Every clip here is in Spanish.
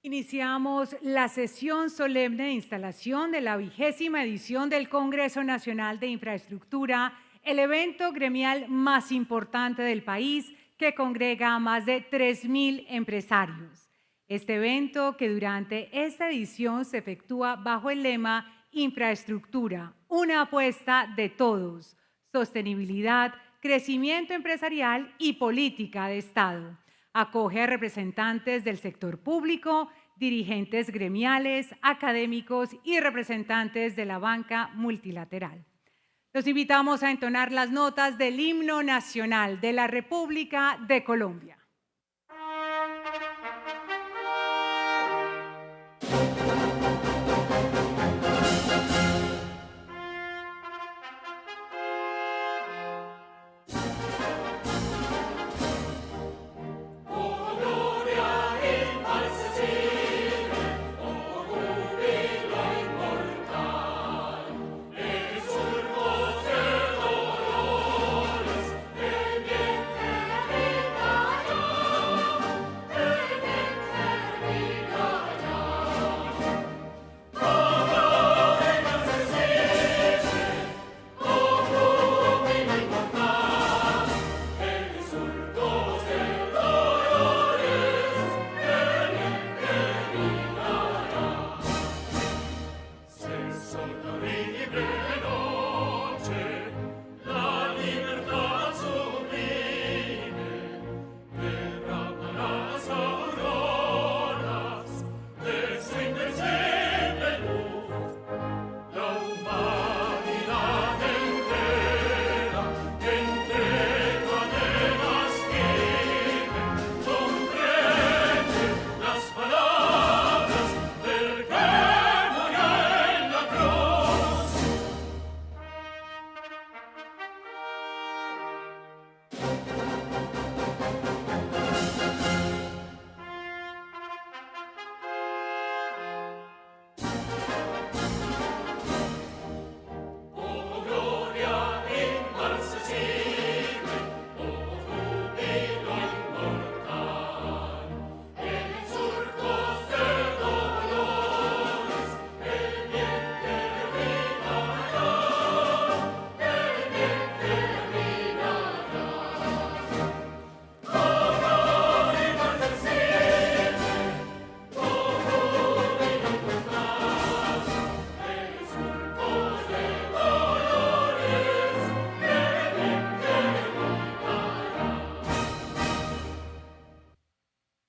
Iniciamos la sesión solemne de instalación de la 20ª edición del Congreso Nacional de Infraestructura, el evento gremial más importante del país que congrega a más de 3.000 empresarios. Este evento, que durante esta edición se efectúa bajo el lema Infraestructura, una apuesta de todos, sostenibilidad, crecimiento empresarial y política de Estado. Acoge a representantes del sector público, dirigentes gremiales, académicos y representantes de la banca multilateral. Los invitamos a entonar las notas del himno nacional de la República de Colombia.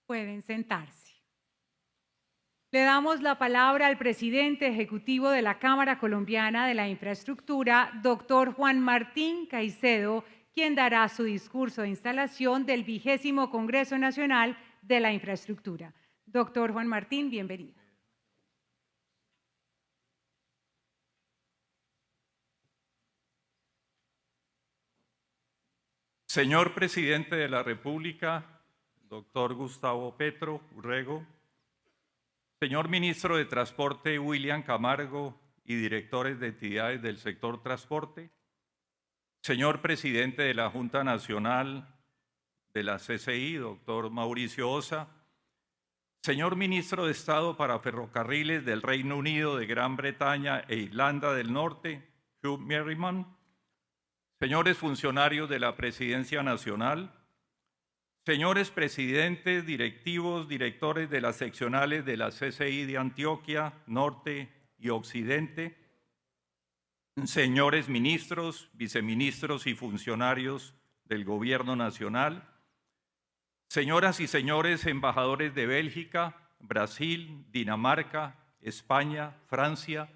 Pueden sentarse. Le damos la palabra al presidente ejecutivo de la Cámara Colombiana de la Infraestructura, doctor Juan Martín Caicedo, quien dará su discurso de instalación del 20º Congreso Nacional de la Infraestructura. Doctor Juan Martín, bienvenido. Señor Presidente de la República, doctor Gustavo Petro Urrego, señor Ministro de Transporte William Camargo y directores de entidades del sector transporte, señor Presidente de la Junta Nacional de la CCI, doctor Mauricio Ossa, señor Ministro de Estado para Ferrocarriles del Reino Unido, de Gran Bretaña e Irlanda del Norte, Hugh Merriman, señores funcionarios de la Presidencia Nacional, señores presidentes, directivos, directores de las seccionales de la CCI de Antioquia, Norte y Occidente, señores ministros, viceministros y funcionarios del Gobierno Nacional, señoras y señores embajadores de Bélgica, Brasil, Dinamarca, España, Francia,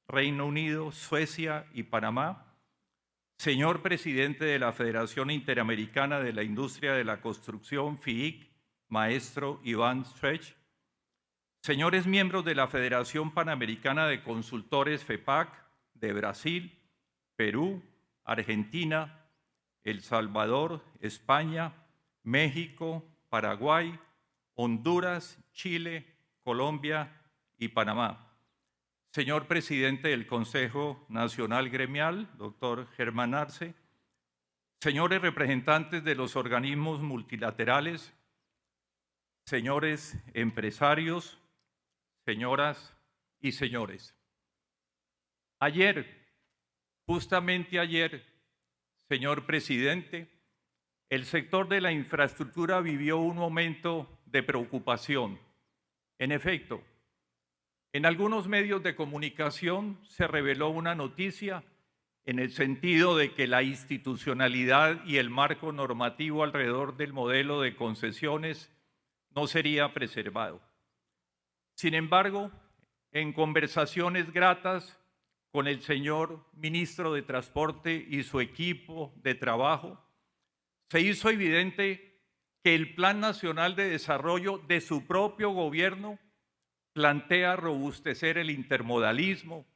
Reino Unido, Suecia y Panamá, señor presidente de la Federación Interamericana de la Industria de la Construcción, FIIC, maestro Iván Stretch, señores miembros de la Federación Panamericana de Consultores, FEPAC, de Brasil, Perú, Argentina, El Salvador, España, México, Paraguay, Honduras, Chile, Colombia y Panamá. Señor presidente del Consejo Nacional Gremial, doctor Germán Arce, señores representantes de los organismos multilaterales, señores empresarios, señoras y señores. Ayer, justamente ayer, señor presidente, el sector de la infraestructura vivió un momento de preocupación. En efecto, en algunos medios de comunicación se reveló una noticia en el sentido de que la institucionalidad y el marco normativo alrededor del modelo de concesiones no sería preservado. Sin embargo, en conversaciones gratas con el señor ministro de Transporte y su equipo de trabajo, se hizo evidente que el Plan Nacional de Desarrollo de su propio gobierno plantea robustecer el intermodalismo,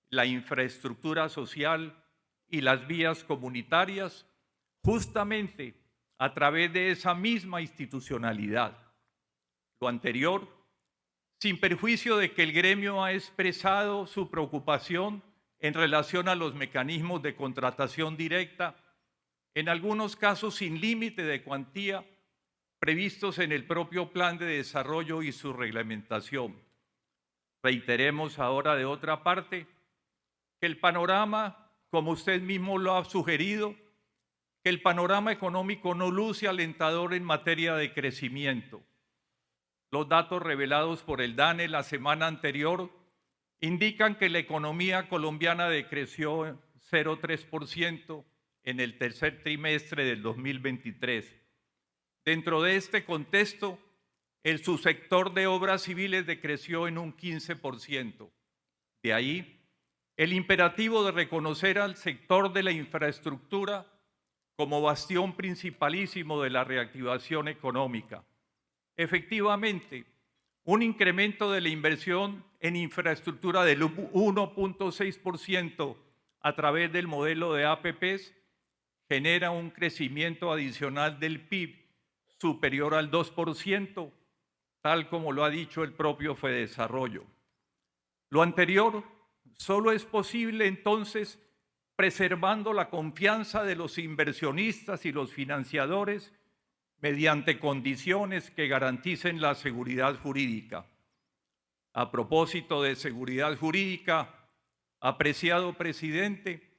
la infraestructura social y las vías comunitarias justamente a través de esa misma institucionalidad. Lo anterior, sin perjuicio de que el gremio ha expresado su preocupación en relación a los mecanismos de contratación directa, en algunos casos sin límite de cuantía, previstos en el propio plan de desarrollo y su reglamentación. Reiteremos ahora de otra parte que el panorama, como usted mismo lo ha sugerido, que el panorama económico no luce alentador en materia de crecimiento. Los datos revelados por el DANE la semana anterior indican que la economía colombiana decreció 0,3% en el tercer trimestre del 2023. Dentro de este contexto, el subsector de obras civiles decreció en un 15%. De ahí, el imperativo de reconocer al sector de la infraestructura como bastión principalísimo de la reactivación económica. Efectivamente, un incremento de la inversión en infraestructura del 1,6% a través del modelo de APPs genera un crecimiento adicional del PIB superior al 2%, tal como lo ha dicho el propio Fedesarrollo. Lo anterior solo es posible entonces preservando la confianza de los inversionistas y los financiadores mediante condiciones que garanticen la seguridad jurídica. A propósito de seguridad jurídica, apreciado presidente,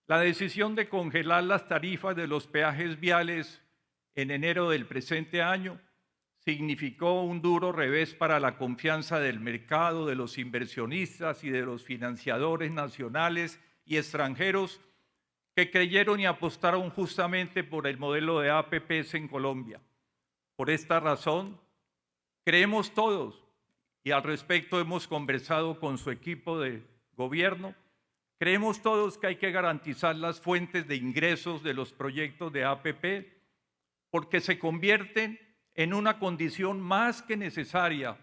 la decisión de congelar las tarifas de los peajes viales en enero del presente año significó un duro revés para la confianza del mercado, de los inversionistas y de los financiadores nacionales y extranjeros que creyeron y apostaron justamente por el modelo de APPs en Colombia. Por esta razón, creemos todos, y al respecto hemos conversado con su equipo de gobierno, creemos todos que hay que garantizar las fuentes de ingresos de los proyectos de APP porque se convierten en una condición más que necesaria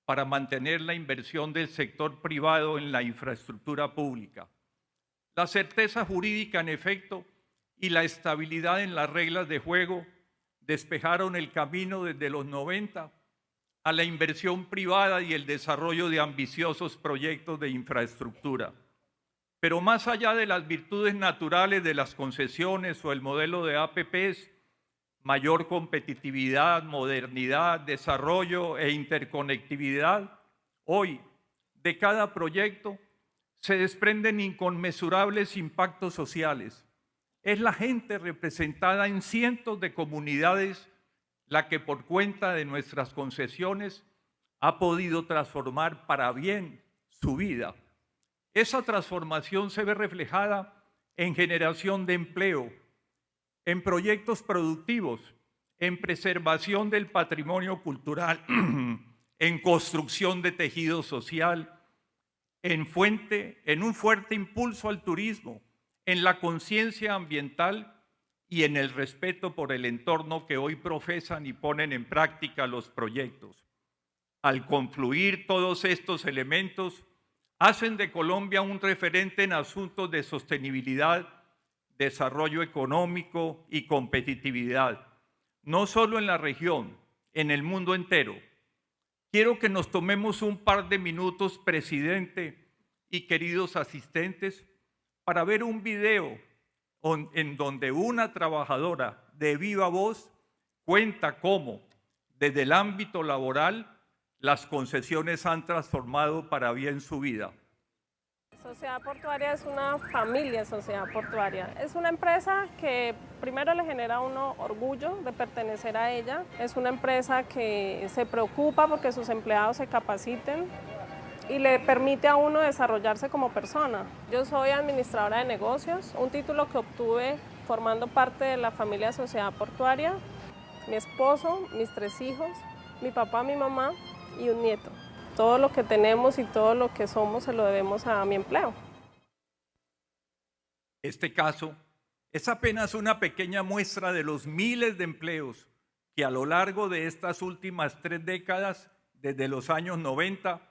para mantener la inversión del sector privado en la infraestructura pública. La certeza jurídica, en efecto, y la estabilidad en las reglas de juego despejaron el camino desde los 90 a la inversión privada y el desarrollo de ambiciosos proyectos de infraestructura. Pero más allá de las virtudes naturales de las concesiones o el modelo de APPs, mayor competitividad, modernidad, desarrollo e interconectividad, hoy de cada proyecto se desprenden inconmensurables impactos sociales. Es la gente representada en cientos de comunidades la que por cuenta de nuestras concesiones ha podido transformar para bien su vida. Esa transformación se ve reflejada en generación de empleo, en proyectos productivos, en preservación del patrimonio cultural, en construcción de tejido social, en un fuerte impulso al turismo, en la conciencia ambiental y en el respeto por el entorno que hoy profesan y ponen en práctica los proyectos. Al confluir todos estos elementos, hacen de Colombia un referente en asuntos de sostenibilidad, desarrollo económico y competitividad, no solo en la región, en el mundo entero. Quiero que nos tomemos un par de minutos, presidente y queridos asistentes, para ver un video en donde una trabajadora de viva voz cuenta cómo, desde el ámbito laboral, las concesiones han transformado para bien su vida. Sociedad Portuaria es una familia, Sociedad Portuaria. Es una empresa que primero le genera a uno orgullo de pertenecer a ella. Es una empresa que se preocupa porque sus empleados se capaciten y le permite a uno desarrollarse como persona. Yo soy administradora de negocios, un título que obtuve formando parte de la familia Sociedad Portuaria. Mi esposo, mis 3 hijos, mi papá, mi mamá y un nieto. Todo lo que tenemos y todo lo que somos se lo debemos a mi empleo. Este caso es apenas una pequeña muestra de los miles de empleos que a lo largo de estas últimas 3 décadas, desde los años 90,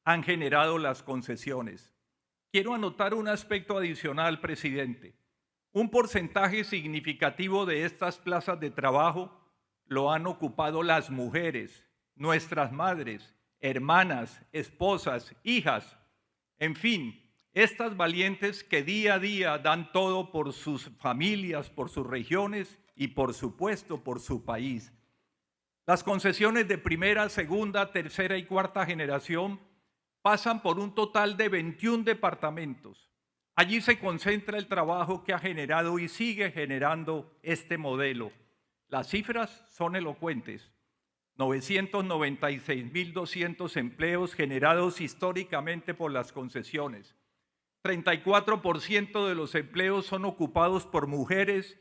han generado las concesiones. Quiero anotar un aspecto adicional, presidente. Un porcentaje significativo de estas plazas de trabajo lo han ocupado las mujeres, nuestras madres, hermanas, esposas, hijas, en fin, estas valientes que día a día dan todo por sus familias, por sus regiones y por supuesto por su país. Las concesiones de primera, segunda, tercera y cuarta generación pasan por un total de 21 departamentos. Allí se concentra el trabajo que ha generado y sigue generando este modelo. Las cifras son elocuentes. 996.200 empleos generados históricamente por las concesiones. 34% de los empleos son ocupados por mujeres.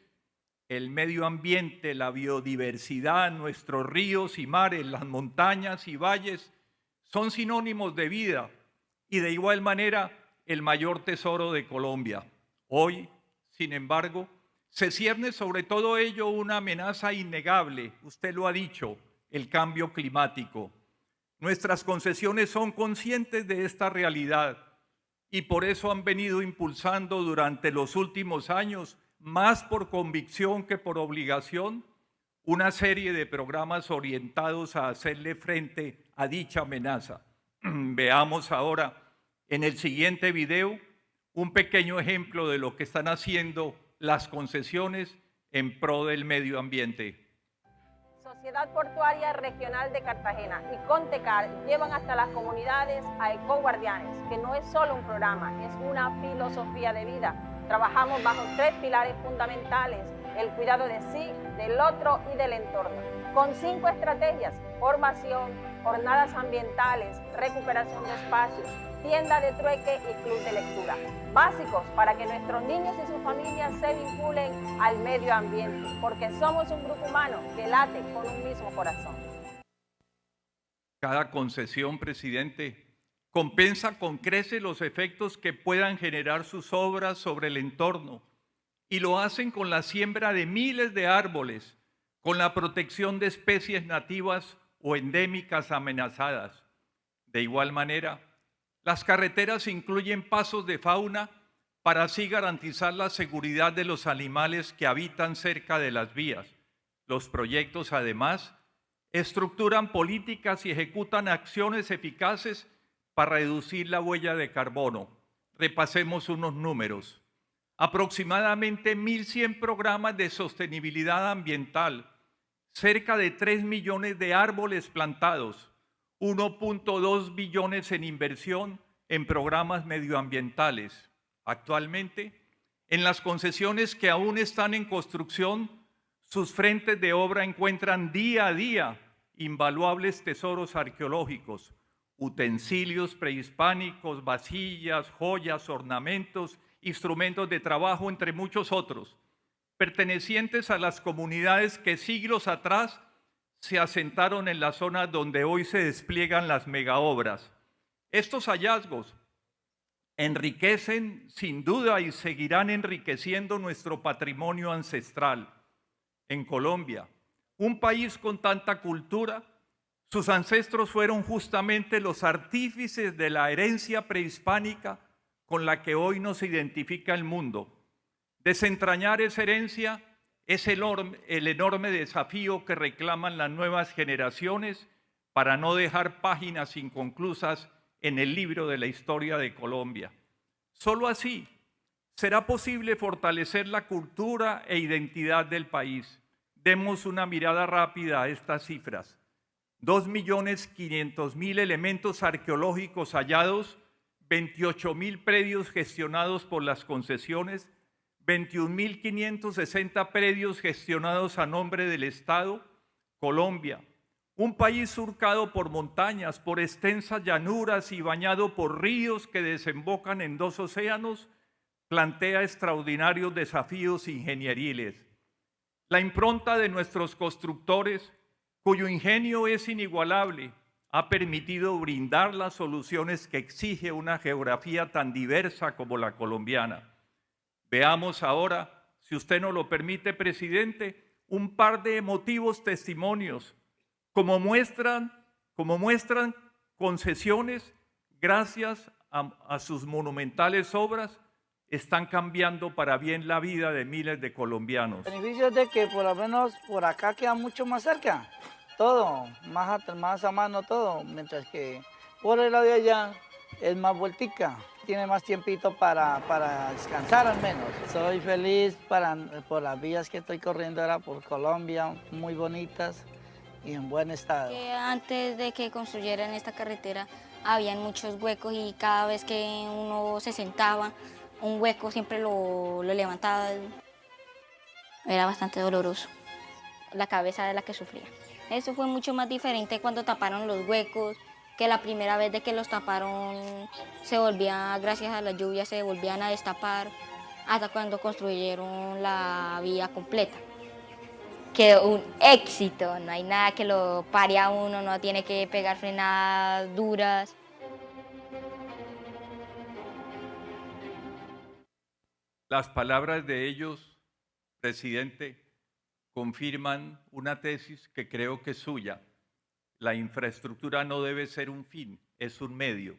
El medio ambiente, la biodiversidad, nuestros ríos y mares, las montañas y valles son sinónimos de vida y de igual manera el mayor tesoro de Colombia. Hoy, sin embargo, se cierne sobre todo ello una amenaza innegable, usted lo ha dicho, el cambio climático. Nuestras concesiones son conscientes de esta realidad y por eso han venido impulsando durante los últimos años, más por convicción que por obligación, una serie de programas orientados a hacerle frente a dicha amenaza. Veamos ahora en el siguiente video un pequeño ejemplo de lo que están haciendo las concesiones en pro del medio ambiente. Sociedad Portuaria Regional de Cartagena y Contecar llevan hasta las comunidades a Ecoguardianes, que no es solo un programa, es una filosofía de vida. Trabajamos bajo 3 pilares fundamentales: el cuidado de sí, del otro y del entorno, con 5 estrategias: formación, jornadas ambientales, recuperación de espacios, tienda de trueque y club de lectura, básicos para que nuestros niños y sus familias se vinculen al medio ambiente, porque somos un grupo humano que late con un mismo corazón. Cada concesión, presidente, compensa con creces los efectos que puedan generar sus obras sobre el entorno y lo hacen con la siembra de miles de árboles, con la protección de especies nativas o endémicas amenazadas. De igual manera, las carreteras incluyen pasos de fauna para así garantizar la seguridad de los animales que habitan cerca de las vías. Los proyectos, además, estructuran políticas y ejecutan acciones eficaces para reducir la huella de carbono. Repasemos unos números. Aproximadamente 1.100 programas de sostenibilidad ambiental, cerca de 3 millones de árboles plantados, 1.2 billones en inversión en programas medioambientales. Actualmente, en las concesiones que aún están en construcción, sus frentes de obra encuentran día a día invaluables tesoros arqueológicos, utensilios prehispánicos, vasillas, joyas, ornamentos, instrumentos de trabajo, entre muchos otros, pertenecientes a las comunidades que siglos atrás se asentaron en la zona donde hoy se despliegan las megaobras. Estos hallazgos enriquecen sin duda y seguirán enriqueciendo nuestro patrimonio ancestral. En Colombia, un país con tanta cultura, sus ancestros fueron justamente los artífices de la herencia prehispánica con la que hoy nos identifica el mundo. Desentrañar esa herencia es el enorme desafío que reclaman las nuevas generaciones para no dejar páginas inconclusas en el libro de la historia de Colombia. Solo así será posible fortalecer la cultura e identidad del país. Demos una mirada rápida a estas cifras. 2.500.000 elementos arqueológicos hallados, 28.000 predios gestionados por las concesiones, 21.560 predios gestionados a nombre del Estado. Colombia, un país surcado por montañas, por extensas llanuras y bañado por ríos que desembocan en 2 océanos, plantea extraordinarios desafíos ingenieriles. La impronta de nuestros constructores, cuyo ingenio es inigualable, ha permitido brindar las soluciones que exige una geografía tan diversa como la colombiana. Veamos ahora, si usted nos lo permite, presidente, un par de emotivos testimonios, como muestran concesiones, gracias a sus monumentales obras, están cambiando para bien la vida de miles de colombianos. El beneficio es de que por lo menos por acá queda mucho más cerca, todo, más a mano todo, mientras que por el lado de allá es más vueltica, tiene más tiempito para descansar al menos. Soy feliz por las vías que estoy corriendo ahora por Colombia, muy bonitas y en buen estado. Antes de que construyeran esta carretera habían muchos huecos y cada vez que uno se sentaba, un hueco siempre lo levantaba. Era bastante doloroso, la cabeza de la que sufría. Eso fue mucho más diferente cuando taparon los huecos, que la primera vez de que los taparon se volvía, gracias a la lluvia, se volvían a destapar, hasta cuando construyeron la vía completa. Quedó un éxito, no hay nada que lo pare a uno, no tiene que pegar frenadas duras. Las palabras de ellos, presidente, confirman una tesis que creo que es suya. La infraestructura no debe ser un fin, es un medio.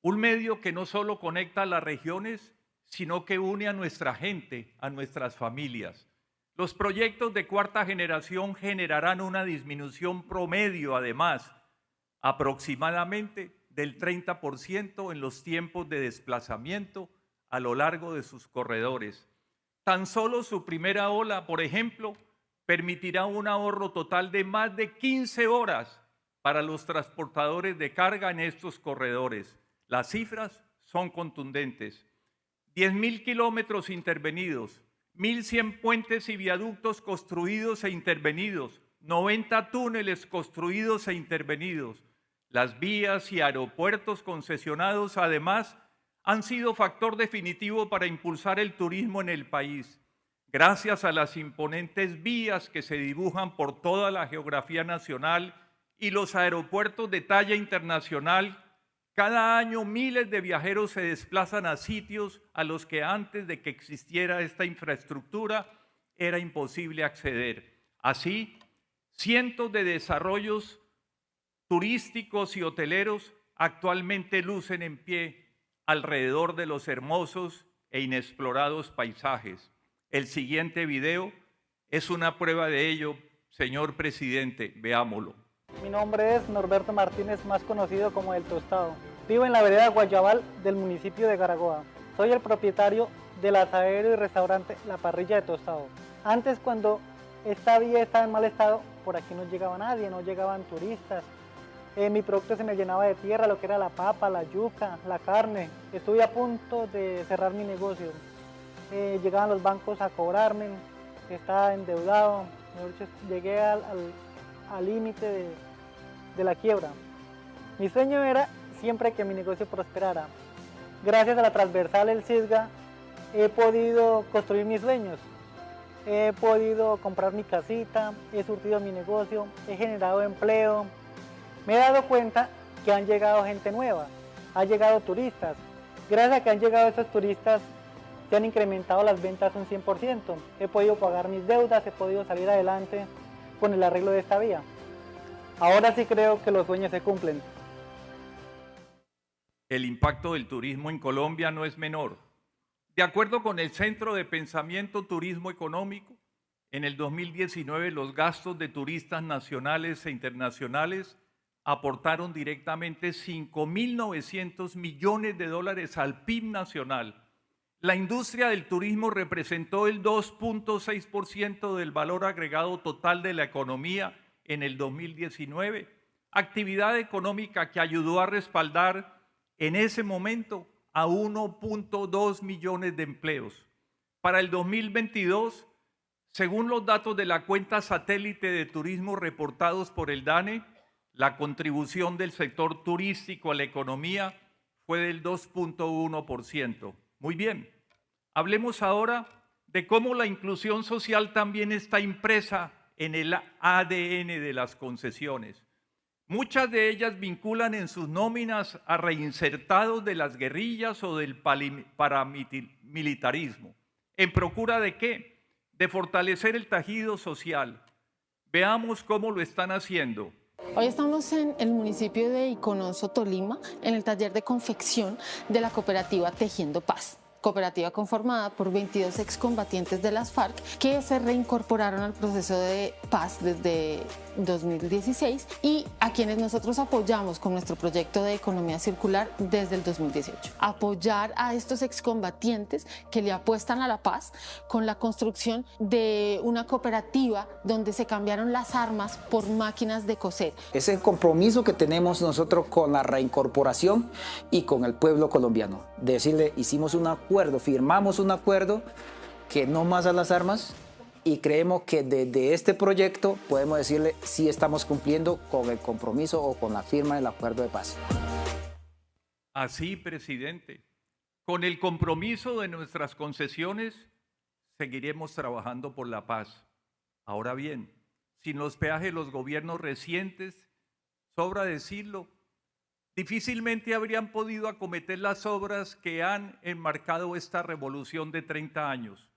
Un medio que no solo conecta a las regiones, sino que une a nuestra gente, a nuestras familias. Los proyectos de 4ª generación generarán una disminución promedio, además, aproximadamente del 30% en los tiempos de desplazamiento a lo largo de sus corredores. Tan solo su primera ola, por ejemplo, permitirá un ahorro total de más de 15 horas para los transportadores de carga en estos corredores. Las cifras son contundentes. 10.000 kilómetros intervenidos, 1.100 puentes y viaductos construidos e intervenidos, 90 túneles construidos e intervenidos. Las vías y aeropuertos concesionados, además, han sido factor definitivo para impulsar el turismo en el país. Gracias a las imponentes vías que se dibujan por toda la geografía nacional y los aeropuertos de talla internacional, cada año miles de viajeros se desplazan a sitios a los que antes de que existiera esta infraestructura era imposible acceder. Así, cientos de desarrollos turísticos y hoteleros actualmente lucen en pie alrededor de los hermosos e inexplorados paisajes. El siguiente video es una prueba de ello, señor presidente, veámoslo. Mi nombre es Norberto Martínez, más conocido como El Tostado. Vivo en la vereda Guayabal del municipio de Garagoa. Soy el propietario del asadero y restaurante La Parrilla de Tostado. Antes, cuando esta vía estaba en mal estado, por aquí no llegaba nadie, no llegaban turistas. Mi producto se me llenaba de tierra, lo que era la papa, la yuca, la carne. Estuve a punto de cerrar mi negocio. Llegaban los bancos a cobrarme, estaba endeudado. Llegué al límite de la quiebra. Mi sueño era siempre que mi negocio prosperara. Gracias a la transversal El Cisga he podido construir mis sueños. He podido comprar mi casita, he surtido mi negocio, he generado empleo. Me he dado cuenta que han llegado gente nueva, han llegado turistas. Gracias a que han llegado esos turistas, se han incrementado las ventas un 100%. He podido pagar mis deudas, he podido salir adelante con el arreglo de esta vía. Ahora sí creo que los sueños se cumplen. El impacto del turismo en Colombia no es menor. De acuerdo con el Centro de Pensamiento Turismo Económico, en el 2019 los gastos de turistas nacionales e internacionales aportaron directamente 5.900 millones de dólares al PIB nacional. La industria del turismo representó el 2.6% del valor agregado total de la economía en el 2019, actividad económica que ayudó a respaldar en ese momento a 1.2 millones de empleos. Para el 2022, según los datos de la cuenta satélite de turismo reportados por el DANE, la contribución del sector turístico a la economía fue del 2.1%. Muy bien, hablemos ahora de cómo la inclusión social también está impresa en el ADN de las concesiones. Muchas de ellas vinculan en sus nóminas a reinsertados de las guerrillas o del paramilitarismo. ¿En procura de qué? De fortalecer el tejido social. Veamos cómo lo están haciendo. Hoy estamos en el municipio de Iconoso, Tolima, en el taller de confección de la cooperativa Tejiendo Paz. Cooperativa conformada por 22 excombatientes de las FARC que se reincorporaron al proceso de paz desde 2016 y a quienes nosotros apoyamos con nuestro proyecto de economía circular desde el 2018. Apoyar a estos excombatientes que le apuestan a la paz con la construcción de una cooperativa donde se cambiaron las armas por máquinas de coser. Es el compromiso que tenemos nosotros con la reincorporación y con el pueblo colombiano. Decirle, hicimos un acuerdo, firmamos un acuerdo que no más a las armas y creemos que desde este proyecto podemos decirle si estamos cumpliendo con el compromiso o con la firma del acuerdo de paz. Así, presidente, con el compromiso de nuestras concesiones, seguiremos trabajando por la paz. Ahora bien, sin los peajes de los gobiernos recientes, sobra decirlo, difícilmente habrían podido acometer las obras que han enmarcado esta revolución de 30 años.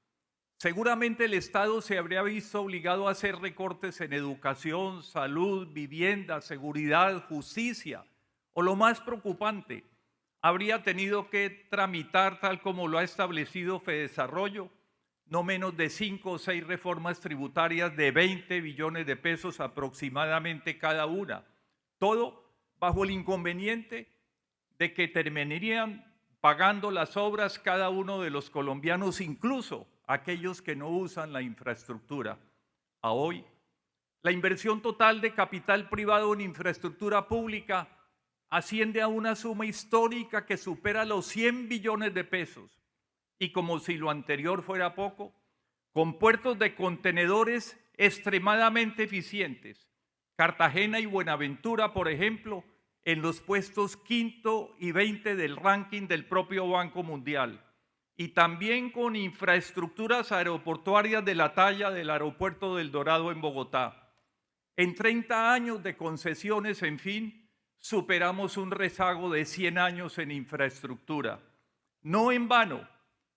Seguramente el Estado se habría visto obligado a hacer recortes en educación, salud, vivienda, seguridad, justicia, o lo más preocupante, habría tenido que tramitar, tal como lo ha establecido Fedesarrollo, no menos de 5 o 6 reformas tributarias de 20 billones de pesos aproximadamente cada una. Todo bajo el inconveniente de que terminarían pagando las obras cada uno de los colombianos, incluso aquellos que no usan la infraestructura. A hoy, la inversión total de capital privado en infraestructura pública asciende a una suma histórica que supera los 100 billones de pesos. Y como si lo anterior fuera poco, con puertos de contenedores extremadamente eficientes, Cartagena y Buenaventura, por ejemplo, en los puestos 5 y 20 del ranking del propio Banco Mundial, y también con infraestructuras aeroportuarias de la talla del aeropuerto del Dorado en Bogotá. En 30 años de concesiones, en fin, superamos un rezago de 100 años en infraestructura. No en vano,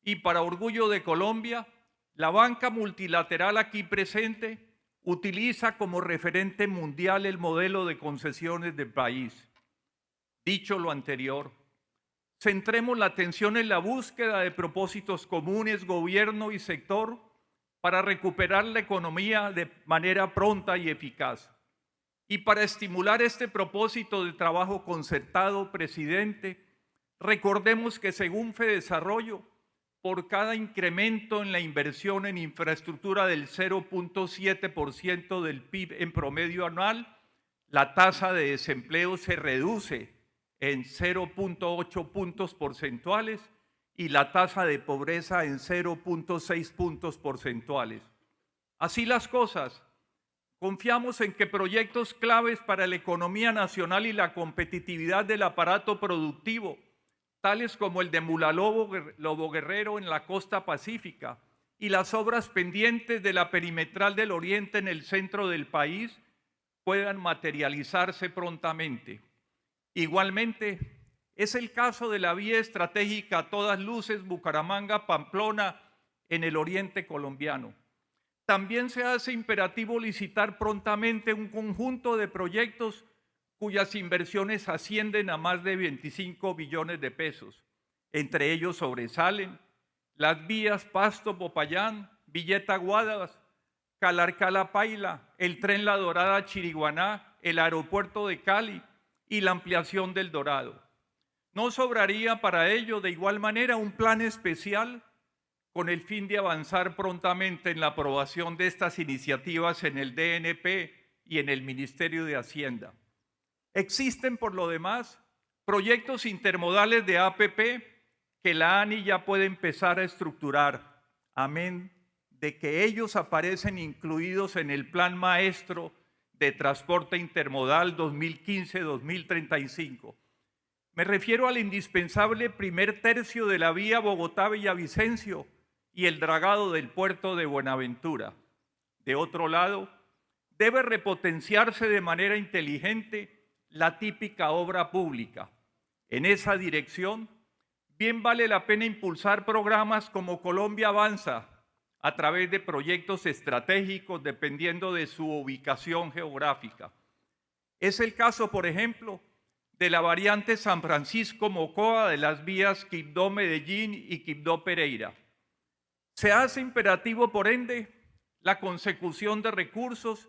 y para orgullo de Colombia, la banca multilateral aquí presente utiliza como referente mundial el modelo de concesiones del país. Dicho lo anterior, centremos la atención en la búsqueda de propósitos comunes, gobierno y sector, para recuperar la economía de manera pronta y eficaz. Y para estimular este propósito de trabajo concertado, presidente, recordemos que según Fedesarrollo, por cada incremento en la inversión en infraestructura del 0.7% del PIB en promedio anual, la tasa de desempleo se reduce en 0.8 puntos porcentuales y la tasa de pobreza en 0.6 puntos porcentuales. Así las cosas, confiamos en que proyectos claves para la economía nacional y la competitividad del aparato productivo, tales como el de Mulalobo Guerrero en la costa pacífica y las obras pendientes de la perimetral del oriente en el centro del país, puedan materializarse prontamente. Igualmente, es el caso de la vía estratégica a todas luces Bucaramanga-Pamplona en el oriente colombiano. También se hace imperativo licitar prontamente un conjunto de proyectos cuyas inversiones ascienden a más de 25 billones de pesos. Entre ellos sobresalen las vías Pasto-Popayán, Villeta-Guadas, Calarcá-La-Paila, el tren La Dorada-Chiriguaná, el aeropuerto de Cali y la ampliación del Dorado. No sobraría para ello de igual manera un plan especial con el fin de avanzar prontamente en la aprobación de estas iniciativas en el DNP y en el Ministerio de Hacienda. Existen, por lo demás, proyectos intermodales de APP que la ANI ya puede empezar a estructurar, amén de que ellos aparecen incluidos en el Plan Maestro de Transporte Intermodal 2015-2035. Me refiero al indispensable primer tercio de la vía Bogotá-Villavicencio y el dragado del puerto de Buenaventura. De otro lado, debe repotenciarse de manera inteligente la típica obra pública. En esa dirección, bien vale la pena impulsar programas como Colombia Avanza a través de proyectos estratégicos dependiendo de su ubicación geográfica. Es el caso, por ejemplo, de la variante San Francisco-Mocoa de las vías Quibdó-Medellín y Quibdó-Pereira. Se hace imperativo, por ende, la consecución de recursos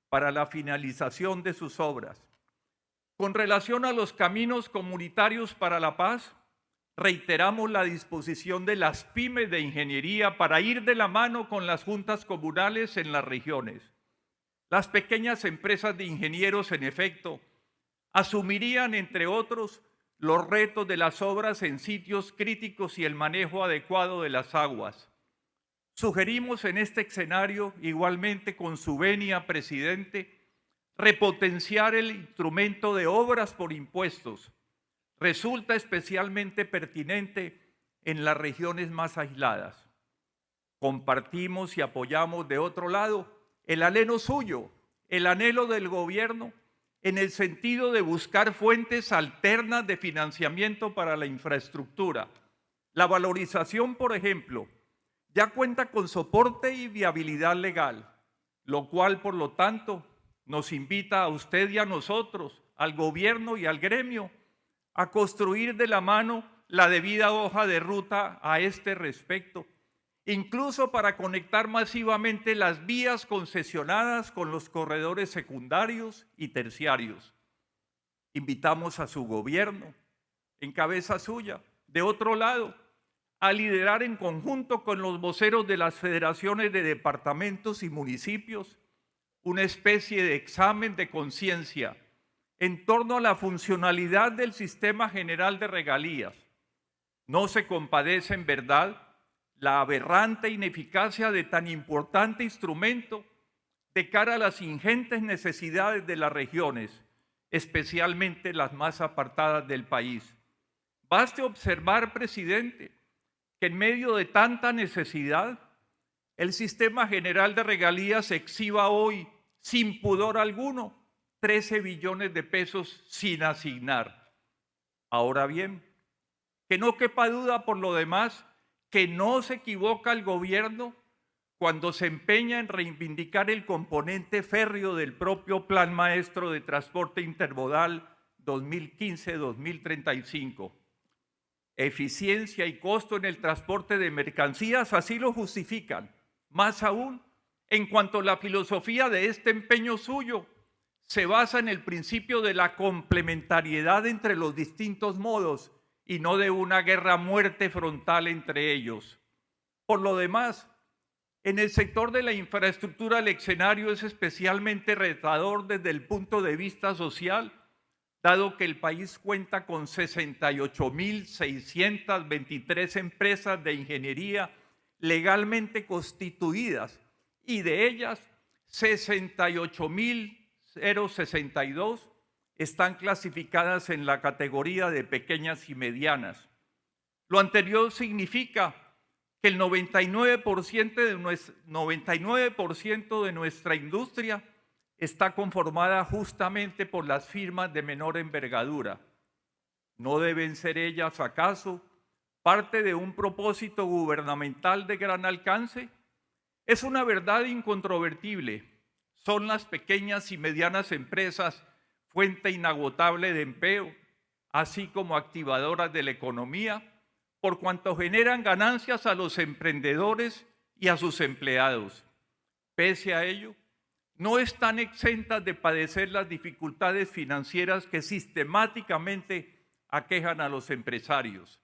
para la finalización de sus obras. Con relación a los caminos comunitarios para la paz, reiteramos la disposición de las pymes de ingeniería para ir de la mano con las juntas comunales en las regiones. Las pequeñas empresas de ingenieros, en efecto, asumirían, entre otros, los retos de las obras en sitios críticos y el manejo adecuado de las aguas. Sugerimos en este escenario, igualmente con su venia, presidente, repotenciar el instrumento de obras por impuestos. Resulta especialmente pertinente en las regiones más aisladas. Compartimos y apoyamos, de otro lado, el anhelo suyo, el anhelo del gobierno, en el sentido de buscar fuentes alternas de financiamiento para la infraestructura. La valorización, por ejemplo, ya cuenta con soporte y viabilidad legal, lo cual, por lo tanto, nos invita a usted y a nosotros, al gobierno y al gremio, a construir de la mano la debida hoja de ruta a este respecto, incluso para conectar masivamente las vías concesionadas con los corredores secundarios y terciarios. Invitamos a su gobierno, en cabeza suya, de otro lado, a liderar en conjunto con los voceros de las federaciones de departamentos y municipios una especie de examen de conciencia en torno a la funcionalidad del sistema general de regalías. No se compadece, en verdad, la aberrante ineficacia de tan importante instrumento de cara a las ingentes necesidades de las regiones, especialmente las más apartadas del país. Baste observar, presidente, que en medio de tanta necesidad, el sistema general de regalías exhiba hoy, sin pudor alguno, 13 billones de pesos sin asignar. Ahora bien, que no quepa duda por lo demás que no se equivoca el gobierno cuando se empeña en reivindicar el componente férreo del propio Plan Maestro de Transporte Intermodal 2015-2035. Eficiencia y costo en el transporte de mercancías así lo justifican. Más aún, en cuanto a la filosofía de este empeño suyo, se basa en el principio de la complementariedad entre los distintos modos y no de una guerra a muerte frontal entre ellos. Por lo demás, en el sector de la infraestructura el escenario es especialmente retador desde el punto de vista social, dado que el país cuenta con 68.623 empresas de ingeniería legalmente constituidas y de ellas 68.062 están clasificadas en la categoría de pequeñas y medianas. Lo anterior significa que el 99% de nuestra industria está conformada justamente por las firmas de menor envergadura. ¿No deben ser ellas, acaso, parte de un propósito gubernamental de gran alcance? Es una verdad incontrovertible. Son las pequeñas y medianas empresas fuente inagotable de empleo, así como activadoras de la economía, por cuanto generan ganancias a los emprendedores y a sus empleados. Pese a ello, no están exentas de padecer las dificultades financieras que sistemáticamente aquejan a los empresarios.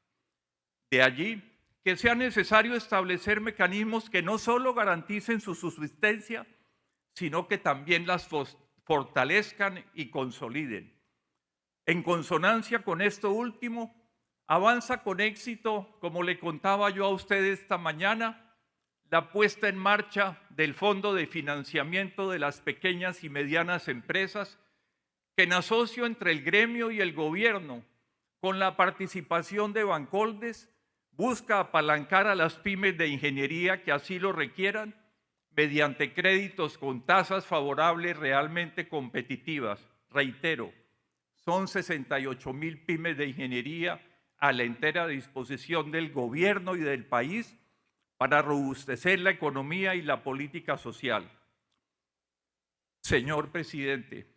De allí que sea necesario establecer mecanismos que no solo garanticen su subsistencia, sino que también las fortalezcan y consoliden. En consonancia con esto último, avanza con éxito, como le contaba yo a ustedes esta mañana, la puesta en marcha del Fondo de Financiamiento de las Pequeñas y Medianas Empresas, que en asocio entre el gremio y el gobierno, con la participación de Bancoldes, busca apalancar a las pymes de ingeniería que así lo requieran mediante créditos con tasas favorables realmente competitivas. Reitero, son 68,000 pymes de ingeniería a la entera disposición del gobierno y del país para robustecer la economía y la política social. Señor presidente,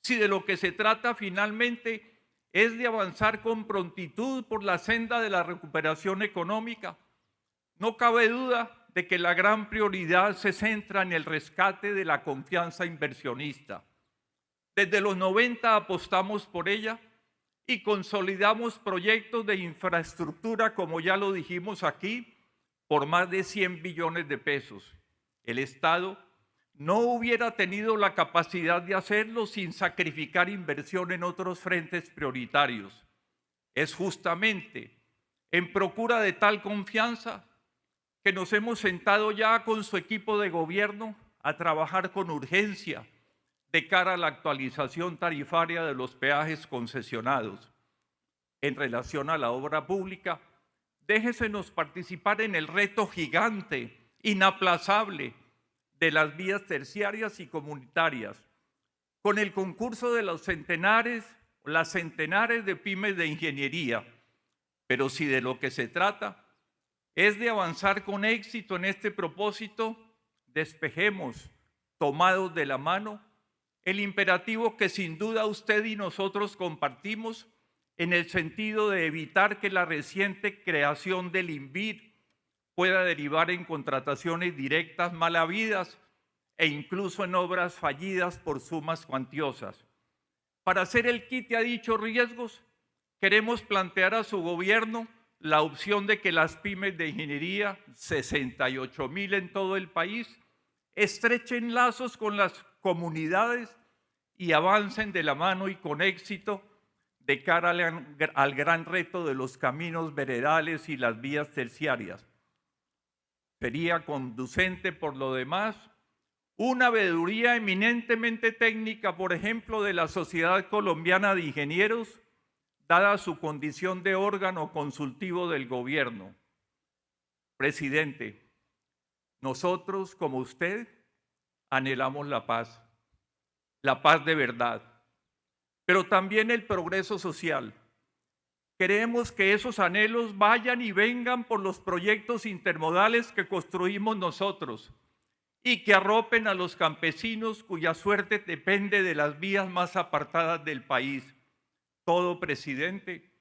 si de lo que se trata finalmente es de avanzar con prontitud por la senda de la recuperación económica, no cabe duda de que la gran prioridad se centra en el rescate de la confianza inversionista. Desde los 90 apostamos por ella y consolidamos proyectos de infraestructura, como ya lo dijimos aquí, por más de 100 billones de pesos. El Estado no hubiera tenido la capacidad de hacerlo sin sacrificar inversión en otros frentes prioritarios. Es justamente en procura de tal confianza que nos hemos sentado ya con su equipo de gobierno a trabajar con urgencia de cara a la actualización tarifaria de los peajes concesionados. En relación a la obra pública, déjesenos participar en el reto gigante, inaplazable, de las vías terciarias y comunitarias, con el concurso de las centenares de pymes de ingeniería. Pero si de lo que se trata es de avanzar con éxito en este propósito, despejemos, tomados de la mano, el imperativo que sin duda usted y nosotros compartimos en el sentido de evitar que la reciente creación del INVIR pueda derivar en contrataciones directas mal habidas e incluso en obras fallidas por sumas cuantiosas. Para hacer el quite a dichos riesgos, queremos plantear a su gobierno la opción de que las pymes de ingeniería, 68,000 en todo el país, estrechen lazos con las comunidades y avancen de la mano y con éxito de cara al gran reto de los caminos veredales y las vías terciarias. Sería conducente, por lo demás, una veeduría eminentemente técnica, por ejemplo, de la Sociedad Colombiana de Ingenieros, dada su condición de órgano consultivo del gobierno. Presidente, nosotros, como usted, anhelamos la paz de verdad, pero también el progreso social. Queremos que esos anhelos vayan y vengan por los proyectos intermodales que construimos nosotros y que arropen a los campesinos cuya suerte depende de las vías más apartadas del país. Todo, presidente,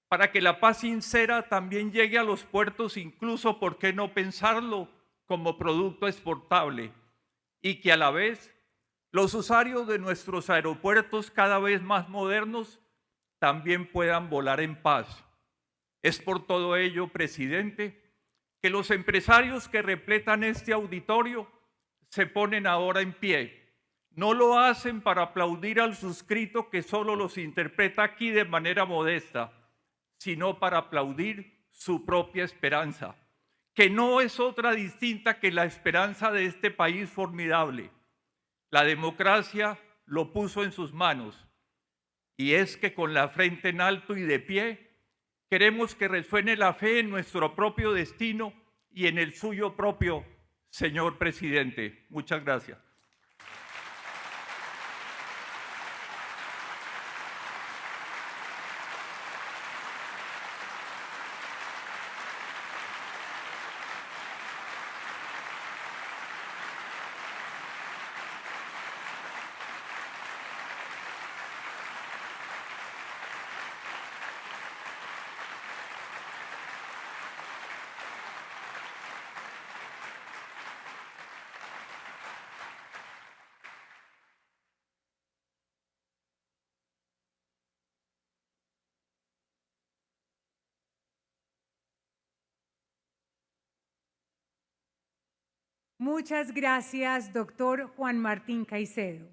para que la paz sincera también llegue a los puertos, incluso, ¿por qué no pensarlo?, como producto exportable, y que a la vez los usuarios de nuestros aeropuertos cada vez más modernos también puedan volar en paz. Es por todo ello, presidente, que los empresarios que repletan este auditorio se ponen ahora en pie. No lo hacen para aplaudir al suscrito que solo los interpreta aquí de manera modesta, sino para aplaudir su propia esperanza, que no es otra distinta que la esperanza de este país formidable. La democracia lo puso en sus manos, y es que con la frente en alto y de pie, queremos que resuene la fe en nuestro propio destino y en el suyo propio, señor presidente. Muchas gracias. Muchas gracias, doctor Juan Martín Caicedo.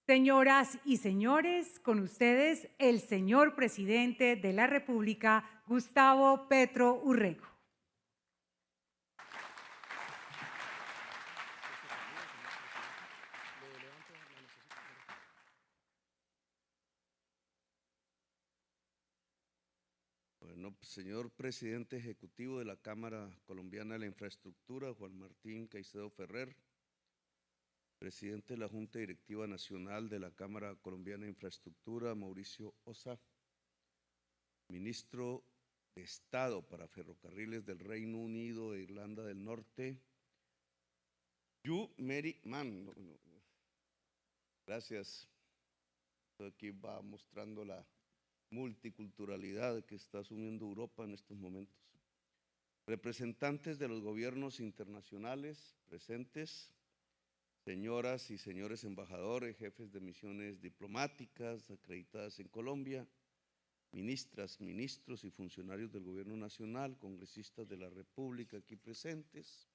Señoras y señores, con ustedes el señor presidente de la República, Gustavo Petro Urrego. Bueno, señor presidente ejecutivo de la Cámara Colombiana de la Infraestructura, Juan Martín Caicedo Ferrer, presidente de la Junta Directiva Nacional de la Cámara Colombiana de Infraestructura, Mauricio Ossa, ministro de Estado para Ferrocarriles del Reino Unido e Irlanda del Norte, Yu Meri Man. Gracias. Aquí va mostrando la multiculturalidad que está asumiendo Europa en estos momentos. Representantes de los gobiernos internacionales presentes, señoras y señores embajadores, jefes de misiones diplomáticas acreditadas en Colombia, ministras, ministros y funcionarios del Gobierno Nacional, congresistas de la República aquí presentes,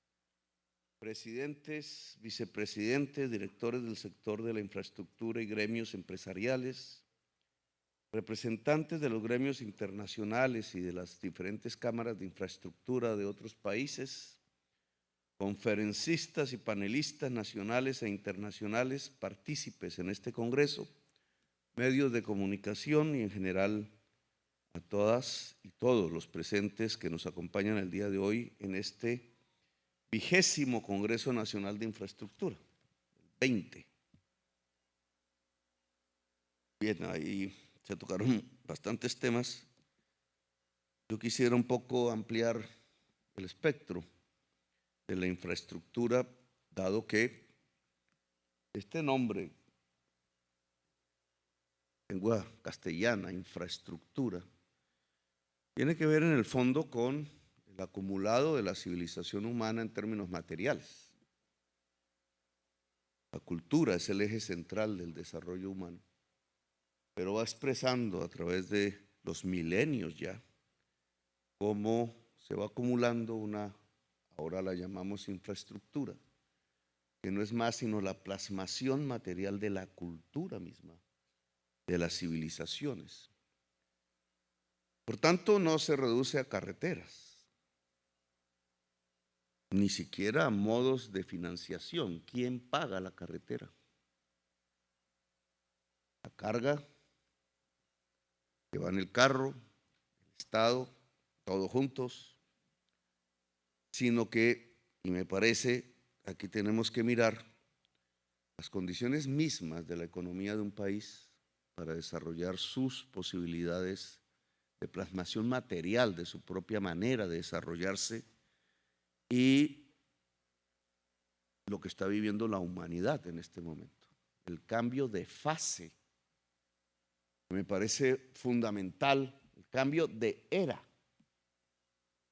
presidentes, vicepresidentes, directores del sector de la infraestructura y gremios empresariales, representantes de los gremios internacionales y de las diferentes cámaras de infraestructura de otros países, conferencistas y panelistas nacionales e internacionales partícipes en este congreso, medios de comunicación y en general a todas y todos los presentes que nos acompañan el día de hoy en este 20º Congreso Nacional de Infraestructura, el 20. Bien, ahí se tocaron bastantes temas. Yo quisiera un poco ampliar el espectro de la infraestructura, dado que este nombre, lengua castellana, infraestructura, tiene que ver en el fondo con el acumulado de la civilización humana en términos materiales. La cultura es el eje central del desarrollo humano, pero va expresando a través de los milenios ya cómo se va acumulando una, ahora la llamamos infraestructura, que no es más sino la plasmación material de la cultura misma, de las civilizaciones. Por tanto, no se reduce a carreteras, ni siquiera a modos de financiación. ¿Quién paga la carretera? La carga que va en el carro, el Estado, todos juntos, sino que, y me parece, aquí tenemos que mirar las condiciones mismas de la economía de un país para desarrollar sus posibilidades de plasmación material de su propia manera de desarrollarse y lo que está viviendo la humanidad en este momento, el cambio de fase. Me parece fundamental, el cambio de era,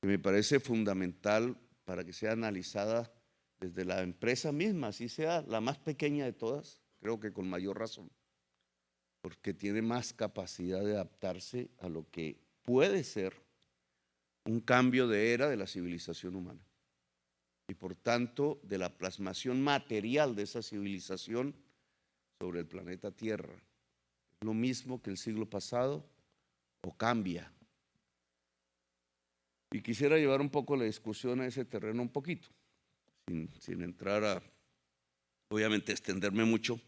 que me parece fundamental para que sea analizada desde la empresa misma, así sea la más pequeña de todas, creo que con mayor razón, porque tiene más capacidad de adaptarse a lo que puede ser un cambio de era de la civilización humana y por tanto de la plasmación material de esa civilización sobre el planeta Tierra. Lo mismo que el siglo pasado o cambia. Y quisiera llevar un poco la discusión a ese terreno un poquito, sin entrar a, obviamente, extenderme mucho,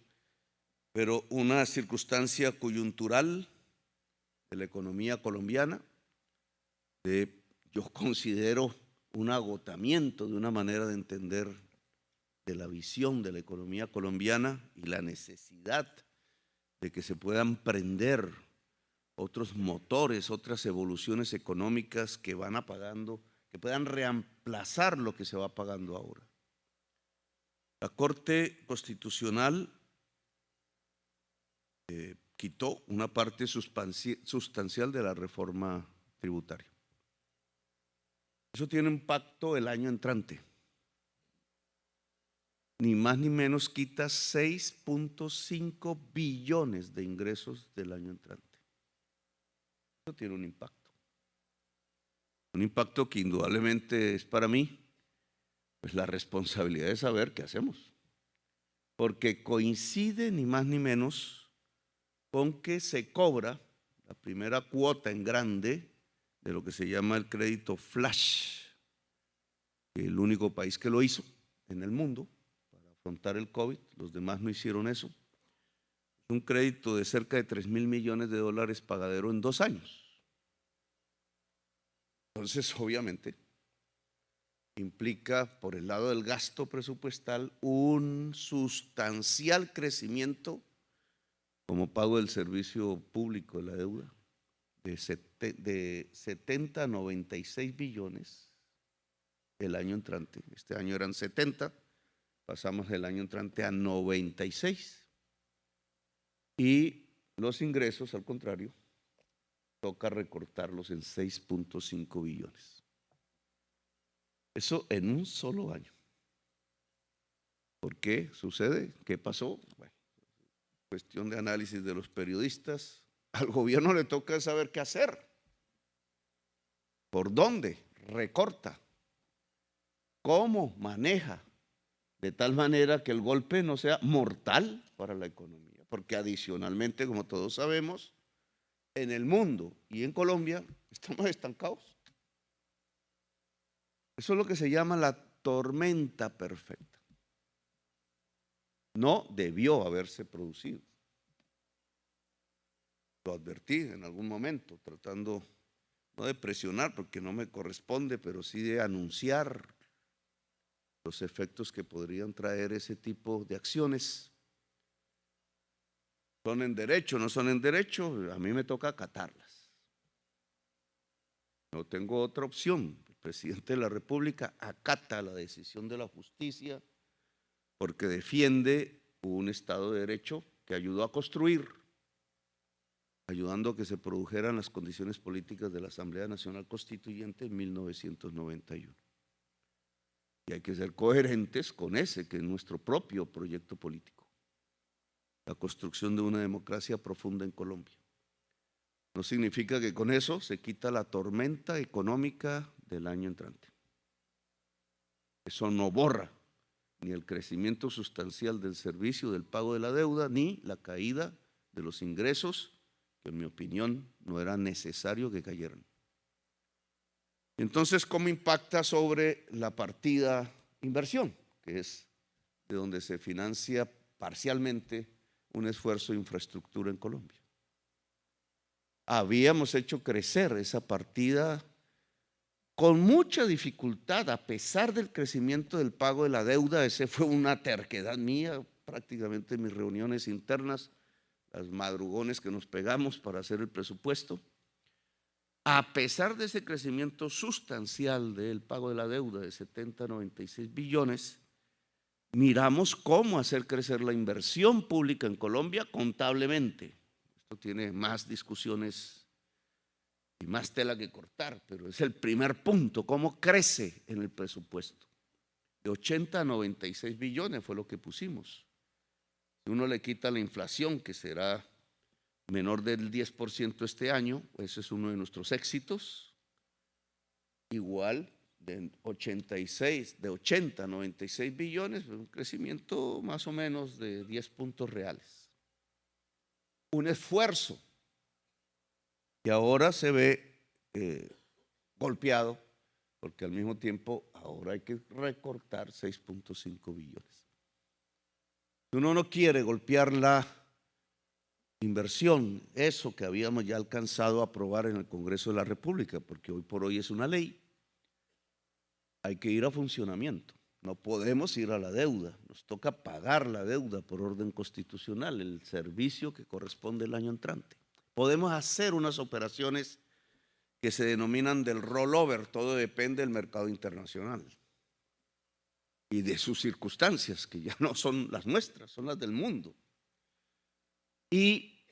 pero una circunstancia coyuntural de la economía colombiana, yo considero un agotamiento de una manera de entender de la visión de la economía colombiana y la necesidad de que se puedan prender otros motores, otras evoluciones económicas que van apagando, que puedan reemplazar lo que se va apagando ahora. La Corte Constitucional quitó una parte sustancial de la reforma tributaria. Eso tiene impacto el año entrante. Ni más ni menos quita 6.5 billones de ingresos del año entrante. Eso tiene un impacto. Un impacto que indudablemente es para mí pues la responsabilidad de saber qué hacemos. porque coincide ni más ni menos con que se cobra la primera cuota en grande de lo que se llama el crédito flash, el único país que lo hizo en el mundo para afrontar el COVID, los demás no hicieron eso. Es un crédito de cerca de 3.000 millones de dólares pagadero en 2 años. Entonces, obviamente, implica por el lado del gasto presupuestal un sustancial crecimiento como pago del servicio público de la deuda de 70 a 96 billones el año entrante. Este año eran 70, pasamos el año entrante a 96. Y los ingresos, al contrario, toca recortarlos en 6.5 billones. Eso en un solo año. ¿Por qué sucede? ¿Qué pasó? Bueno, cuestión de análisis de los periodistas. Al gobierno le toca saber qué hacer. ¿Por dónde? Recorta. ¿Cómo maneja? De tal manera que el golpe no sea mortal para la economía. Porque adicionalmente, como todos sabemos, en el mundo y en Colombia estamos estancados. Eso es lo que se llama la tormenta perfecta. No debió haberse producido. Lo advertí en algún momento, tratando no de presionar porque no me corresponde, pero sí de anunciar los efectos que podrían traer ese tipo de acciones. ¿Son en derecho? ¿No son en derecho? A mí me toca acatarlas. No tengo otra opción. El presidente de la República acata la decisión de la justicia porque defiende un Estado de Derecho que ayudó a construir, ayudando a que se produjeran las condiciones políticas de la Asamblea Nacional Constituyente en 1991. Y hay que ser coherentes con ese, que es nuestro propio proyecto político. La construcción de una democracia profunda en Colombia. No significa que con eso se quita la tormenta económica del año entrante. Eso no borra ni el crecimiento sustancial del servicio del pago de la deuda, ni la caída de los ingresos, que en mi opinión no era necesario que cayeran. Entonces, ¿cómo impacta sobre la partida inversión, que es de donde se financia parcialmente un esfuerzo de infraestructura en Colombia? Habíamos hecho crecer esa partida con mucha dificultad, a pesar del crecimiento del pago de la deuda. Esa fue una terquedad mía, prácticamente en mis reuniones internas, las madrugones que nos pegamos para hacer el presupuesto. A pesar de ese crecimiento sustancial del pago de la deuda de 70 a 96 billones, miramos cómo hacer crecer la inversión pública en Colombia contablemente. Esto tiene más discusiones y más tela que cortar, pero es el primer punto, cómo crece en el presupuesto. De 80 a 96 billones fue lo que pusimos. Si uno le quita la inflación, que será menor del 10% este año, ese es uno de nuestros éxitos. Igual de 80 a 96 billones, un crecimiento más o menos de 10 puntos reales. Un esfuerzo que ahora se ve golpeado, porque al mismo tiempo ahora hay que recortar 6.5 billones. Uno no quiere golpear la inversión, eso que habíamos ya alcanzado a aprobar en el Congreso de la República, porque hoy por hoy es una ley. Hay que ir a funcionamiento, no podemos ir a la deuda, nos toca pagar la deuda por orden constitucional, el servicio que corresponde el año entrante. Podemos hacer unas operaciones que se denominan del rollover, todo depende del mercado internacional y de sus circunstancias, que ya no son las nuestras, son las del mundo. Y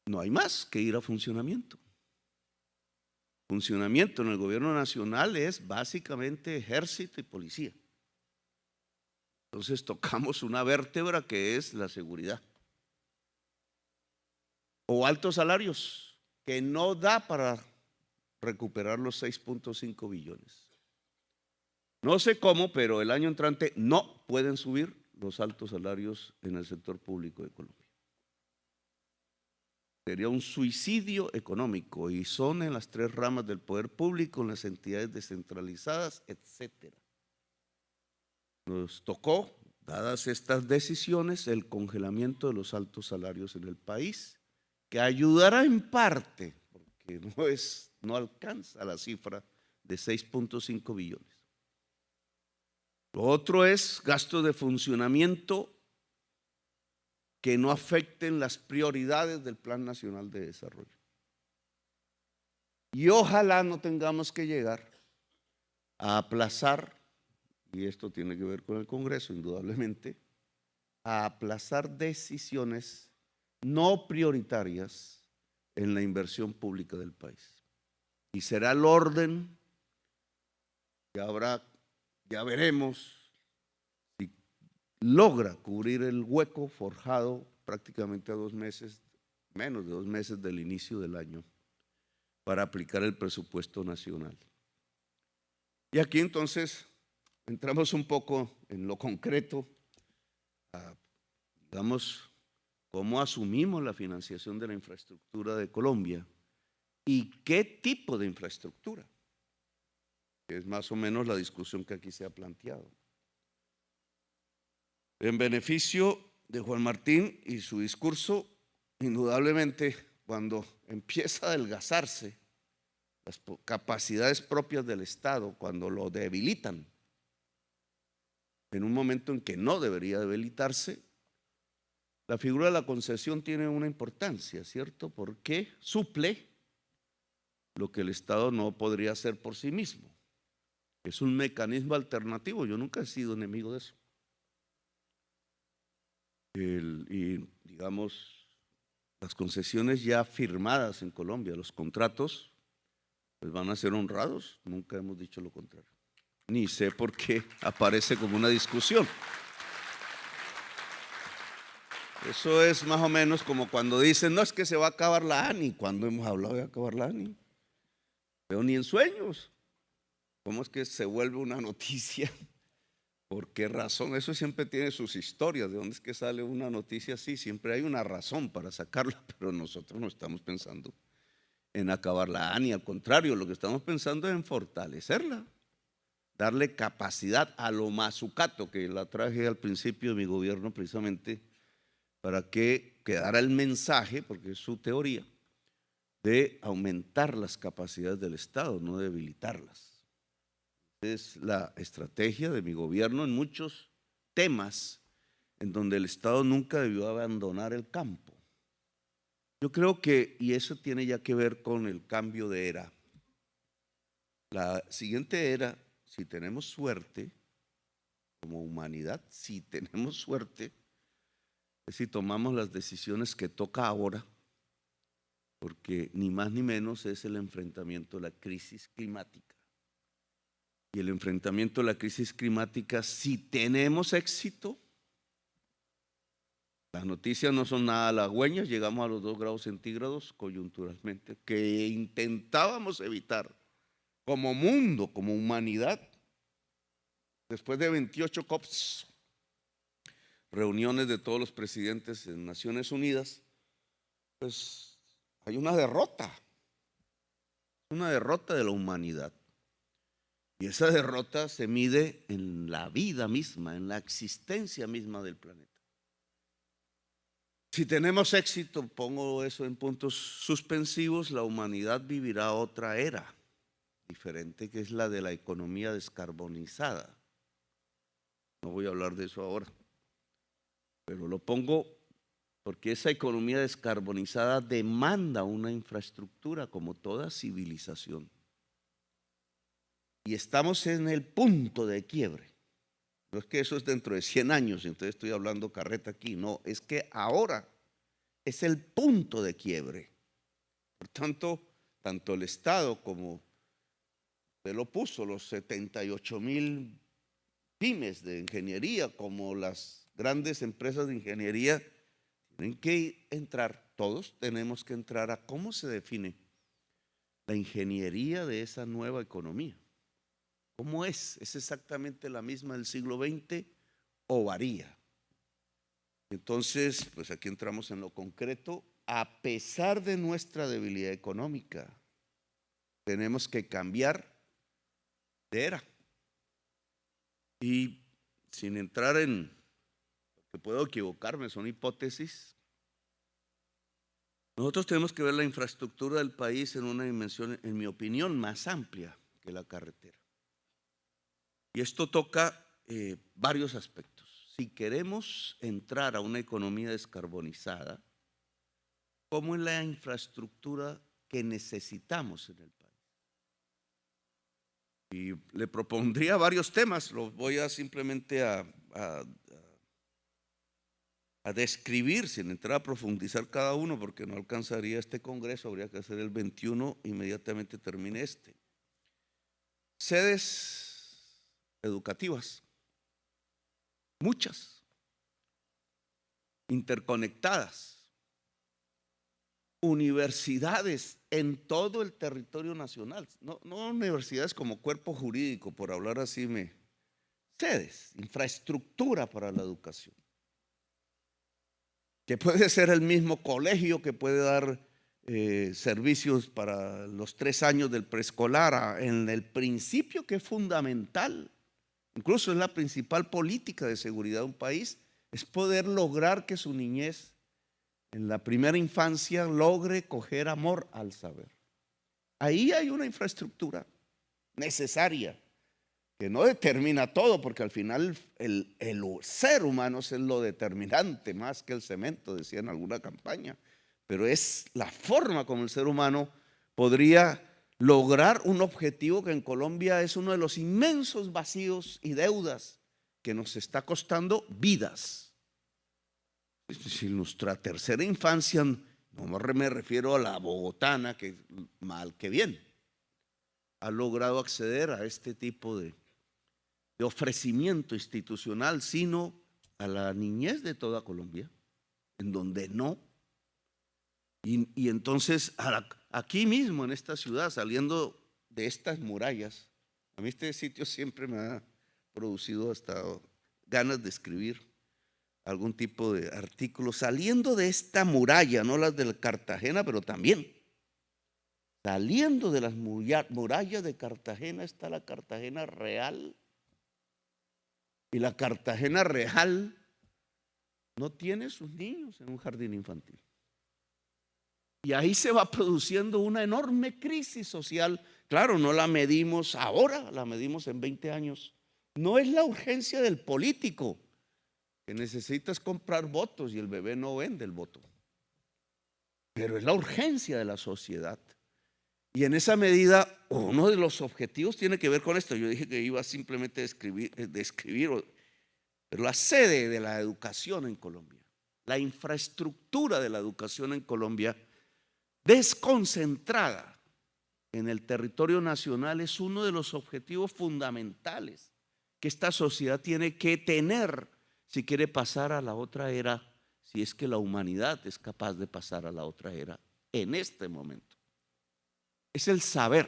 no hay más que ir a funcionamiento. Funcionamiento en el gobierno nacional es básicamente ejército y policía. Entonces tocamos una vértebra que es la seguridad. O altos salarios, que no da para recuperar los 6.5 billones. No sé cómo, pero el año entrante no pueden subir los altos salarios en el sector público de Colombia. Sería un suicidio económico y son en las tres ramas del poder público, en las entidades descentralizadas, etcétera. Nos tocó, dadas estas decisiones, el congelamiento de los altos salarios en el país, que ayudará en parte, porque no alcanza la cifra de 6.5 billones. Lo otro es gastos de funcionamiento que no afecten las prioridades del Plan Nacional de Desarrollo. Y ojalá no tengamos que llegar a aplazar, y esto tiene que ver con el Congreso indudablemente, a aplazar decisiones no prioritarias en la inversión pública del país. Y será el orden que ya veremos si logra cubrir el hueco forjado prácticamente a 2 meses, menos de 2 meses del inicio del año, para aplicar el presupuesto nacional. Y aquí entonces entramos un poco en lo concreto, digamos, cómo asumimos la financiación de la infraestructura de Colombia y qué tipo de infraestructura, que es más o menos la discusión que aquí se ha planteado. En beneficio de Juan Martín y su discurso, indudablemente cuando empieza a adelgazarse las capacidades propias del Estado, cuando lo debilitan, en un momento en que no debería debilitarse, la figura de la concesión tiene una importancia, ¿cierto? Porque suple lo que el Estado no podría hacer por sí mismo. Es un mecanismo alternativo, yo nunca he sido enemigo de eso. Y digamos, las concesiones ya firmadas en Colombia, los contratos, pues van a ser honrados, nunca hemos dicho lo contrario. Ni sé por qué aparece como una discusión. Eso es más o menos como cuando dicen, no, es que se va a acabar la ANI. ¿Cuándo hemos hablado de acabar la ANI? Pero ni en sueños. ¿Cómo es que se vuelve una noticia? ¿Por qué razón? Eso siempre tiene sus historias. ¿De dónde es que sale una noticia así? Siempre hay una razón para sacarla, pero nosotros no estamos pensando en acabar la ANI. Al contrario, lo que estamos pensando es en fortalecerla, darle capacidad a lo mazucato, que la traje al principio de mi gobierno precisamente para que quedara el mensaje, porque es su teoría, de aumentar las capacidades del Estado, no debilitarlas. Es la estrategia de mi gobierno en muchos temas en donde el Estado nunca debió abandonar el campo. Yo creo que, y eso tiene ya que ver con el cambio de era. La siguiente era, si tenemos suerte, como humanidad, si tenemos suerte, es si tomamos las decisiones que toca ahora, porque ni más ni menos es el enfrentamiento de la crisis climática. Y el enfrentamiento de la crisis climática, si tenemos éxito, las noticias no son nada halagüeñas, llegamos a los 2 grados centígrados coyunturalmente, que intentábamos evitar como mundo, como humanidad, después de 28 COPs, reuniones de todos los presidentes en Naciones Unidas, pues hay una derrota de la humanidad. Y esa derrota se mide en la vida misma, en la existencia misma del planeta. Si tenemos éxito, pongo eso en puntos suspensivos, la humanidad vivirá otra era diferente, que es la de la economía descarbonizada. No voy a hablar de eso ahora, pero lo pongo porque esa economía descarbonizada demanda una infraestructura como toda civilización. Y estamos en el punto de quiebre. No es que eso es dentro de 100 años, entonces estoy hablando carreta aquí. No, es que ahora es el punto de quiebre. Por tanto, tanto el Estado como usted lo puso, los 78,000 pymes de ingeniería, como las grandes empresas de ingeniería, tienen que entrar, todos tenemos que entrar a cómo se define la ingeniería de esa nueva economía. ¿Cómo es? ¿Es exactamente la misma del siglo XX o varía? Entonces, pues aquí entramos en lo concreto. A pesar de nuestra debilidad económica, tenemos que cambiar de era. Y sin entrar en, que puedo equivocarme, son hipótesis, nosotros tenemos que ver la infraestructura del país en una dimensión, en mi opinión, más amplia que la carretera. Y esto toca varios aspectos. Si queremos entrar a una economía descarbonizada, ¿cómo es la infraestructura que necesitamos en el país? Y le propondría varios temas, los voy a simplemente a describir sin entrar a profundizar cada uno, porque no alcanzaría este congreso, habría que hacer el 21, inmediatamente termine este. Sedes educativas, muchas, interconectadas. Universidades en todo el territorio nacional, no universidades como cuerpo jurídico, por hablar así, sedes, infraestructura para la educación, que puede ser el mismo colegio que puede dar servicios para los 3 años del preescolar, en el principio que es fundamental, incluso es la principal política de seguridad de un país, es poder lograr que su niñez en la primera infancia logre coger amor al saber. Ahí hay una infraestructura necesaria que no determina todo, porque al final el ser humano es lo determinante más que el cemento, decía en alguna campaña, pero es la forma como el ser humano podría lograr un objetivo que en Colombia es uno de los inmensos vacíos y deudas que nos está costando vidas. Si nuestra tercera infancia, no me refiero a la bogotana, que mal que bien, ha logrado acceder a este tipo de ofrecimiento institucional, sino a la niñez de toda Colombia, en donde no. Y entonces aquí mismo en esta ciudad, saliendo de estas murallas, a mí este sitio siempre me ha producido hasta ganas de escribir algún tipo de artículo, saliendo de esta muralla, no las de Cartagena, pero también saliendo de las murallas de Cartagena está la Cartagena real, y la Cartagena real no tiene sus niños en un jardín infantil. Y ahí se va produciendo una enorme crisis social. Claro, no la medimos ahora, la medimos en 20 años. No es la urgencia del político, que necesitas comprar votos y el bebé no vende el voto, pero es la urgencia de la sociedad. Y en esa medida, uno de los objetivos tiene que ver con esto. Yo dije que iba simplemente a describir, pero la sede de la educación en Colombia, la infraestructura de la educación en Colombia, desconcentrada en el territorio nacional, es uno de los objetivos fundamentales que esta sociedad tiene que tener si quiere pasar a la otra era, si es que la humanidad es capaz de pasar a la otra era en este momento. Es el saber.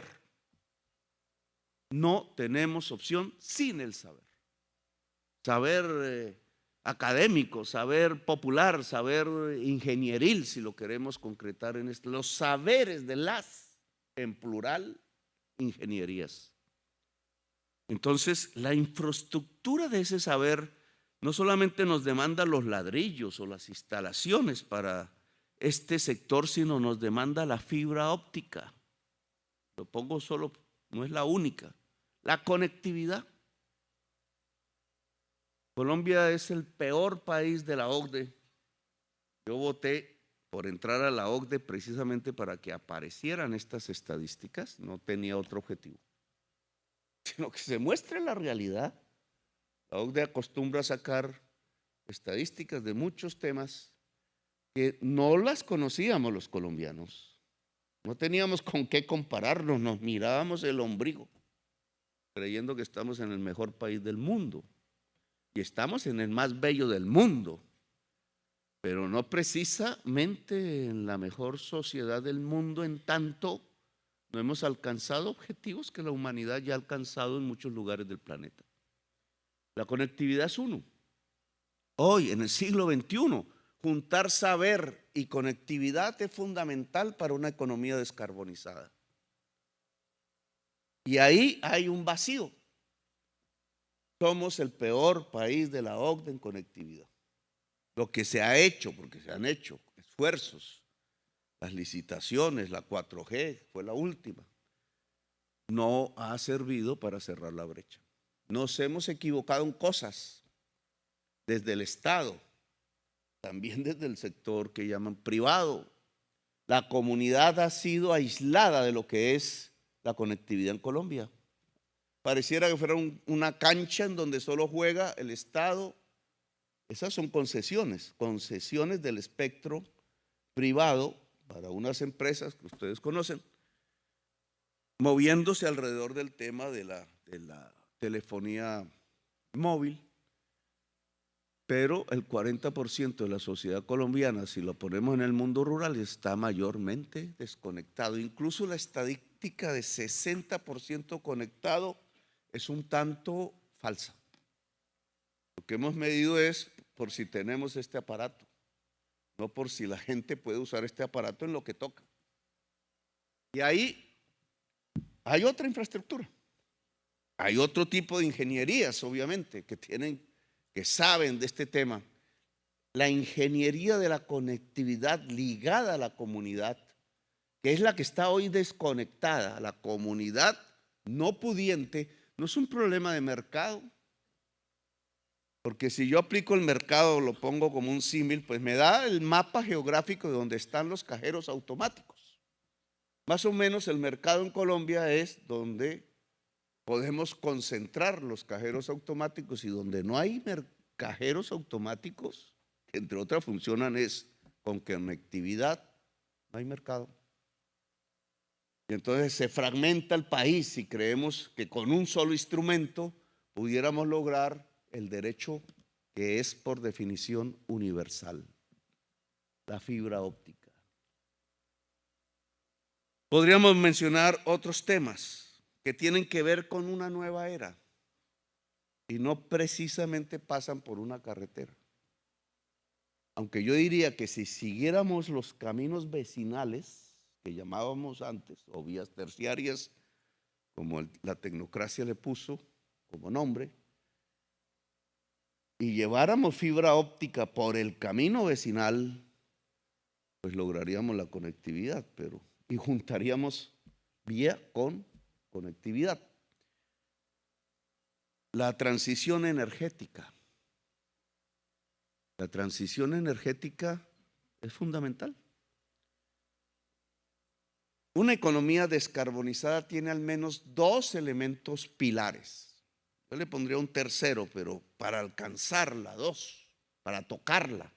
No tenemos opción sin el saber. Saber académico, saber popular, saber ingenieril, si lo queremos concretar en esto. Los saberes de las, en plural, ingenierías. Entonces, la infraestructura de ese saber no solamente nos demanda los ladrillos o las instalaciones para este sector, sino nos demanda la fibra óptica. Lo pongo solo, no es la única. La conectividad. Colombia es el peor país de la OCDE. Yo voté por entrar a la OCDE precisamente para que aparecieran estas estadísticas, no tenía otro objetivo, sino que se muestre la realidad. La OCDE acostumbra a sacar estadísticas de muchos temas que no las conocíamos los colombianos. No teníamos con qué compararnos, nos mirábamos el ombligo, creyendo que estamos en el mejor país del mundo. Y estamos en el más bello del mundo, pero no precisamente en la mejor sociedad del mundo, en tanto no hemos alcanzado objetivos que la humanidad ya ha alcanzado en muchos lugares del planeta. La conectividad es uno. Hoy, en el siglo XXI, juntar saber y conectividad es fundamental para una economía descarbonizada. Y ahí hay un vacío. Somos el peor país de la OCDE en conectividad. Lo que se ha hecho, porque se han hecho esfuerzos, las licitaciones, la 4G fue la última, no ha servido para cerrar la brecha. Nos hemos equivocado en cosas desde el Estado, también desde el sector que llaman privado. La comunidad ha sido aislada de lo que es la conectividad en Colombia. Pareciera que fuera una cancha en donde solo juega el Estado. Esas son concesiones del espectro privado para unas empresas que ustedes conocen, moviéndose alrededor del tema de la telefonía móvil. Pero el 40% de la sociedad colombiana, si lo ponemos en el mundo rural, está mayormente desconectado. Incluso la estadística de 60% conectado es un tanto falsa. Lo que hemos medido es por si tenemos este aparato, no por si la gente puede usar este aparato en lo que toca. Y ahí hay otra infraestructura, hay otro tipo de ingenierías, obviamente, que saben de este tema. La ingeniería de la conectividad ligada a la comunidad, que es la que está hoy desconectada. La comunidad no pudiente no es un problema de mercado, porque si yo aplico el mercado, lo pongo como un símil, pues me da el mapa geográfico de donde están los cajeros automáticos. Más o menos el mercado en Colombia es donde podemos concentrar los cajeros automáticos, y donde no hay cajeros automáticos, que entre otras funcionan es con conectividad, no hay mercado. Y entonces se fragmenta el país y creemos que con un solo instrumento pudiéramos lograr el derecho que es por definición universal, la fibra óptica. Podríamos mencionar otros temas que tienen que ver con una nueva era y no precisamente pasan por una carretera. Aunque yo diría que si siguiéramos los caminos vecinales que llamábamos antes, o vías terciarias, como la tecnocracia le puso como nombre, y lleváramos fibra óptica por el camino vecinal, pues lograríamos la conectividad, y juntaríamos vía con conectividad. La transición energética. La transición energética es fundamental. Una economía descarbonizada tiene al menos dos elementos pilares. Yo le pondría un tercero, pero para alcanzarla, dos, para tocarla.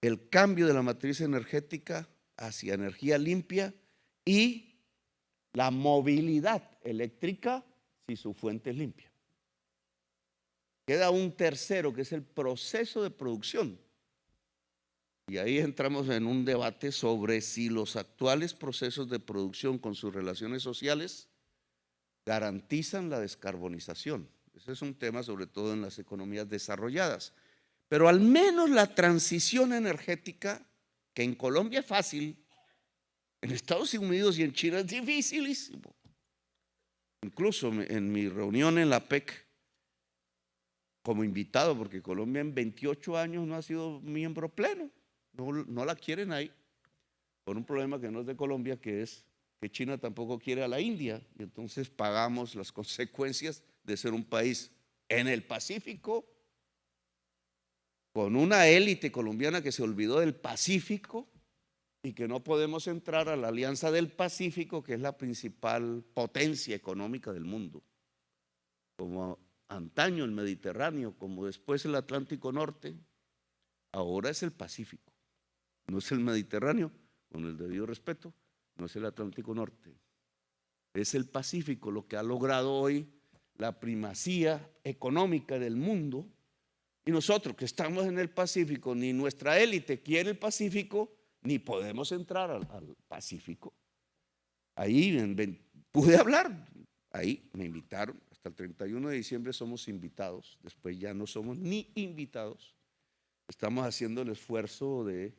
El cambio de la matriz energética hacia energía limpia y la movilidad eléctrica si su fuente es limpia. Queda un tercero, que es el proceso de producción. Y ahí entramos en un debate sobre si los actuales procesos de producción con sus relaciones sociales garantizan la descarbonización. Ese es un tema sobre todo en las economías desarrolladas. Pero al menos la transición energética, que en Colombia es fácil, en Estados Unidos y en China es dificilísimo. Incluso en mi reunión en la PEC, como invitado, porque Colombia en 28 años no ha sido miembro pleno, no la quieren ahí, por un problema que no es de Colombia, que es que China tampoco quiere a la India, y entonces pagamos las consecuencias de ser un país en el Pacífico, con una élite colombiana que se olvidó del Pacífico y que no podemos entrar a la Alianza del Pacífico, que es la principal potencia económica del mundo, como antaño el Mediterráneo, como después el Atlántico Norte, ahora es el Pacífico. No es el Mediterráneo, con el debido respeto, no es el Atlántico Norte, es el Pacífico lo que ha logrado hoy la primacía económica del mundo. Y nosotros que estamos en el Pacífico, ni nuestra élite quiere el Pacífico, ni podemos entrar al Pacífico. Ahí pude hablar, ahí me invitaron, Hasta el 31 de diciembre somos invitados, después ya no somos ni invitados. Estamos haciendo el esfuerzo de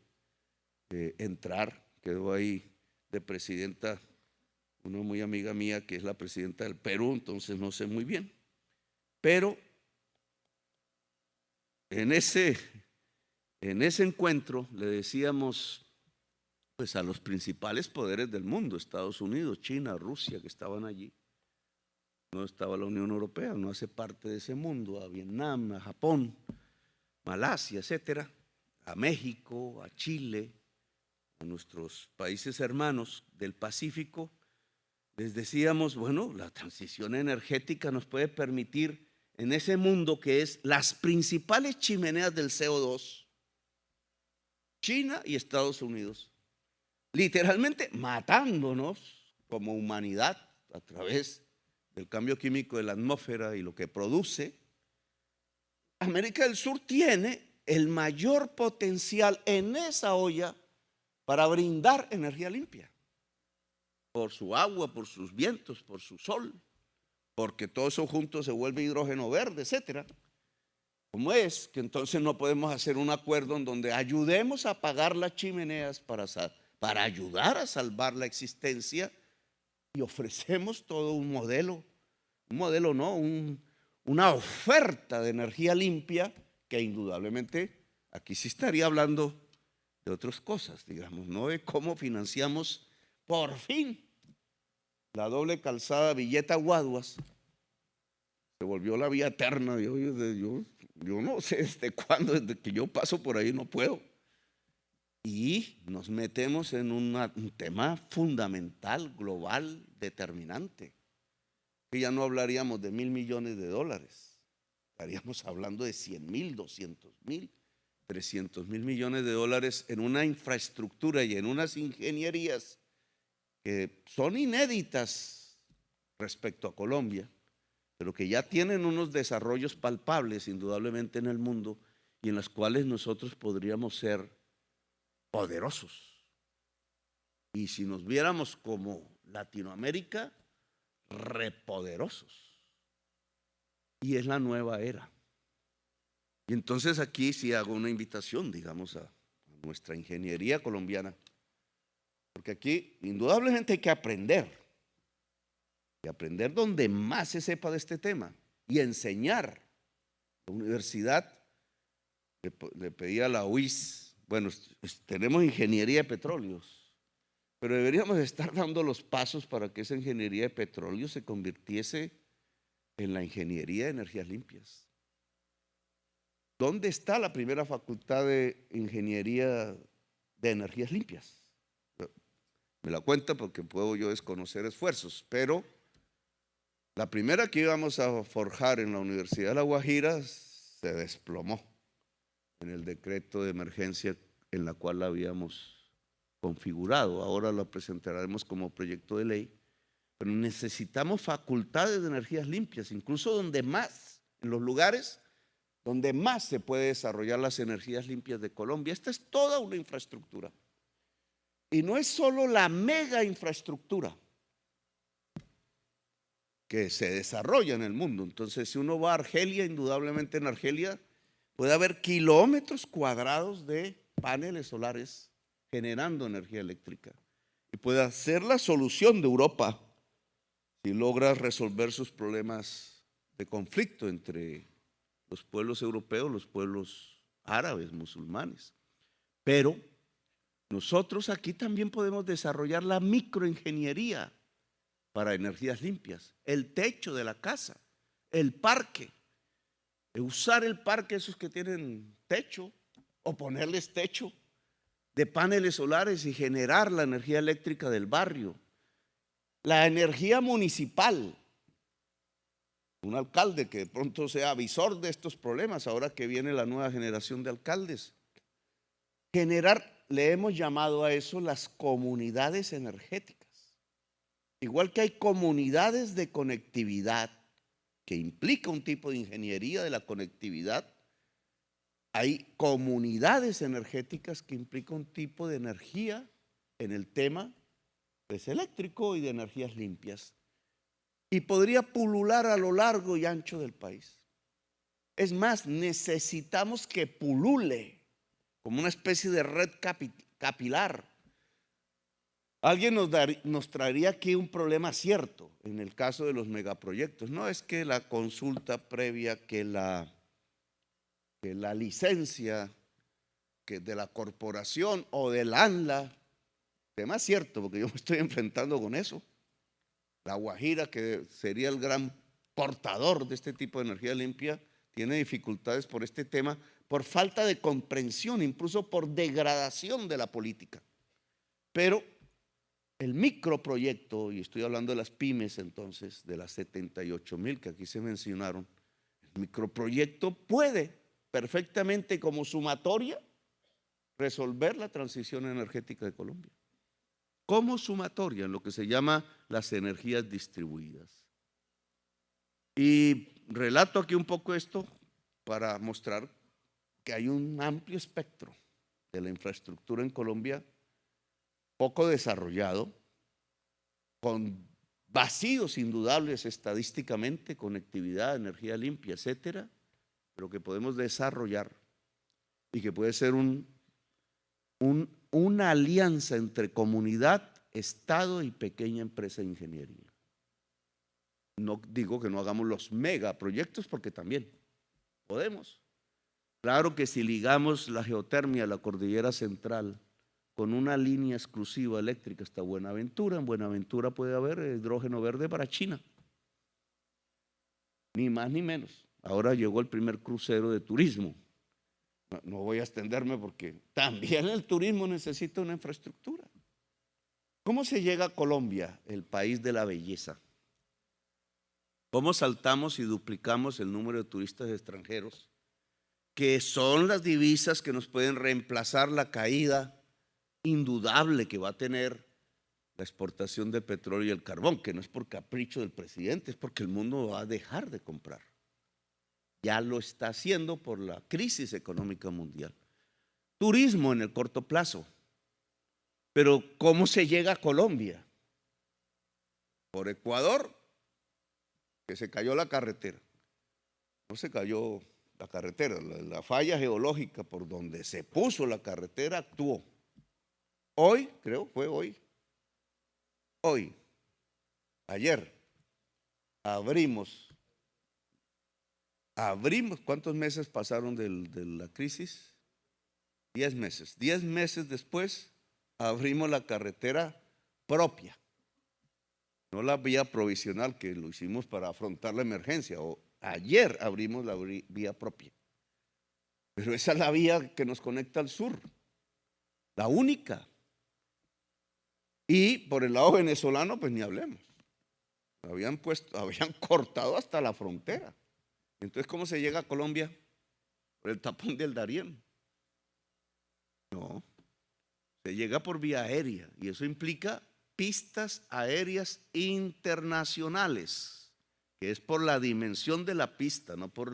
entrar. Quedó ahí de presidenta una muy amiga mía que es la presidenta del Perú, entonces no sé muy bien. Pero en ese encuentro le decíamos pues a los principales poderes del mundo, Estados Unidos, China, Rusia, que estaban allí. No estaba la Unión Europea, no hace parte de ese mundo, a Vietnam, a Japón, Malasia, etcétera, a México, a Chile, a nuestros países hermanos del Pacífico. Les decíamos, bueno, la transición energética nos puede permitir en ese mundo que es las principales chimeneas del CO2, China y Estados Unidos, literalmente matándonos como humanidad a través del cambio químico de la atmósfera y lo que produce. América del Sur tiene el mayor potencial en esa olla para brindar energía limpia, por su agua, por sus vientos, por su sol, porque todo eso junto se vuelve hidrógeno verde, etcétera. ¿Cómo es que entonces no podemos hacer un acuerdo en donde ayudemos a apagar las chimeneas para ayudar a salvar la existencia y ofrecemos todo un modelo no, una oferta de energía limpia que indudablemente aquí sí estaría hablando de otras cosas, digamos, no de cómo financiamos por fin la doble calzada Villeta-Guaduas. Se volvió la vía eterna. Yo no sé desde cuándo, desde que yo paso por ahí no puedo. Y nos metemos en un tema fundamental, global, determinante. Que ya no hablaríamos de $1.000 millones, estaríamos hablando de 100.000, 200.000, 300.000 millones de dólares en una infraestructura y en unas ingenierías que son inéditas respecto a Colombia, pero que ya tienen unos desarrollos palpables indudablemente en el mundo y en los cuales nosotros podríamos ser poderosos. Y si nos viéramos como Latinoamérica, repoderosos. Y es la nueva era. Y entonces aquí sí hago una invitación, digamos, a nuestra ingeniería colombiana, porque aquí indudablemente hay que aprender, y aprender donde más se sepa de este tema, y enseñar. La universidad le pedía a la UIS, bueno, tenemos ingeniería de petróleos, pero deberíamos estar dando los pasos para que esa ingeniería de petróleo se convirtiese en la ingeniería de energías limpias. ¿Dónde está la primera facultad de ingeniería de energías limpias? Me la cuenta porque puedo yo desconocer esfuerzos, pero la primera que íbamos a forjar en la Universidad de La Guajira se desplomó en el decreto de emergencia en la cual la habíamos configurado. Ahora la presentaremos como proyecto de ley, pero necesitamos facultades de energías limpias, incluso donde más, en los lugares donde más se puede desarrollar las energías limpias de Colombia. Esta es toda una infraestructura. Y no es solo la mega infraestructura que se desarrolla en el mundo. Entonces, si uno va a Argelia, indudablemente en Argelia puede haber kilómetros cuadrados de paneles solares generando energía eléctrica. Y puede ser la solución de Europa si logra resolver sus problemas de conflicto entre los pueblos europeos, los pueblos árabes, musulmanes. Pero nosotros aquí también podemos desarrollar la microingeniería para energías limpias, el techo de la casa, el parque, usar el parque, esos que tienen techo, o ponerles techo de paneles solares y generar la energía eléctrica del barrio. La energía municipal, un alcalde que de pronto sea avisor de estos problemas, ahora que viene la nueva generación de alcaldes. Generar, le hemos llamado a eso las comunidades energéticas. Igual que hay comunidades de conectividad, que implica un tipo de ingeniería de la conectividad, hay comunidades energéticas que implica un tipo de energía en el tema pues, eléctrico y de energías limpias. y podría pulular a lo largo y ancho del país. Es más, necesitamos que pulule como una especie de red capilar. Alguien nos traería aquí un problema cierto en el caso de los megaproyectos. No es que la consulta previa, que la licencia que de la corporación o del ANLA, tema cierto, porque yo me estoy enfrentando con eso. La Guajira, que sería el gran portador de este tipo de energía limpia, tiene dificultades por este tema, por falta de comprensión, incluso por degradación de la política. Pero el microproyecto, y estoy hablando de las pymes entonces, de las 78,000 que aquí se mencionaron, el microproyecto puede perfectamente como sumatoria resolver la transición energética de Colombia. Como sumatoria en lo que se llama las energías distribuidas. Y relato aquí un poco esto para mostrar que hay un amplio espectro de la infraestructura en Colombia poco desarrollado, con vacíos indudables estadísticamente, conectividad, energía limpia, etcétera, pero que podemos desarrollar y que puede ser una alianza entre comunidad, Estado y pequeña empresa de ingeniería. No digo que no hagamos los megaproyectos, porque también podemos. Claro que si ligamos la geotermia, la cordillera central, con una línea exclusiva eléctrica hasta Buenaventura, en Buenaventura puede haber hidrógeno verde para China. Ni más ni menos. Ahora llegó el primer crucero de turismo. No voy a extenderme porque también el turismo necesita una infraestructura. ¿Cómo se llega a Colombia, el país de la belleza? ¿Cómo saltamos y duplicamos el número de turistas extranjeros, que son las divisas que nos pueden reemplazar la caída indudable que va a tener la exportación de petróleo y el carbón, que no es por capricho del presidente, es porque el mundo va a dejar de comprar? Ya lo está haciendo por la crisis económica mundial. Turismo en el corto plazo. Pero ¿cómo se llega a Colombia? Por Ecuador, que se cayó la carretera. No se cayó la carretera, la falla geológica por donde se puso la carretera actuó. Hoy, creo, fue hoy, ayer, abrimos, ¿cuántos meses pasaron de la crisis? 10 meses. 10 meses después abrimos la carretera propia, no la vía provisional que lo hicimos para afrontar la emergencia. Ayer abrimos la vía propia, pero esa es la vía que nos conecta al sur, la única. Y por el lado venezolano, pues ni hablemos. Habían cortado hasta la frontera. Entonces, ¿cómo se llega a Colombia? Por el tapón del Darién. No, se llega por vía aérea y eso implica pistas aéreas internacionales, que es por la dimensión de la pista, no por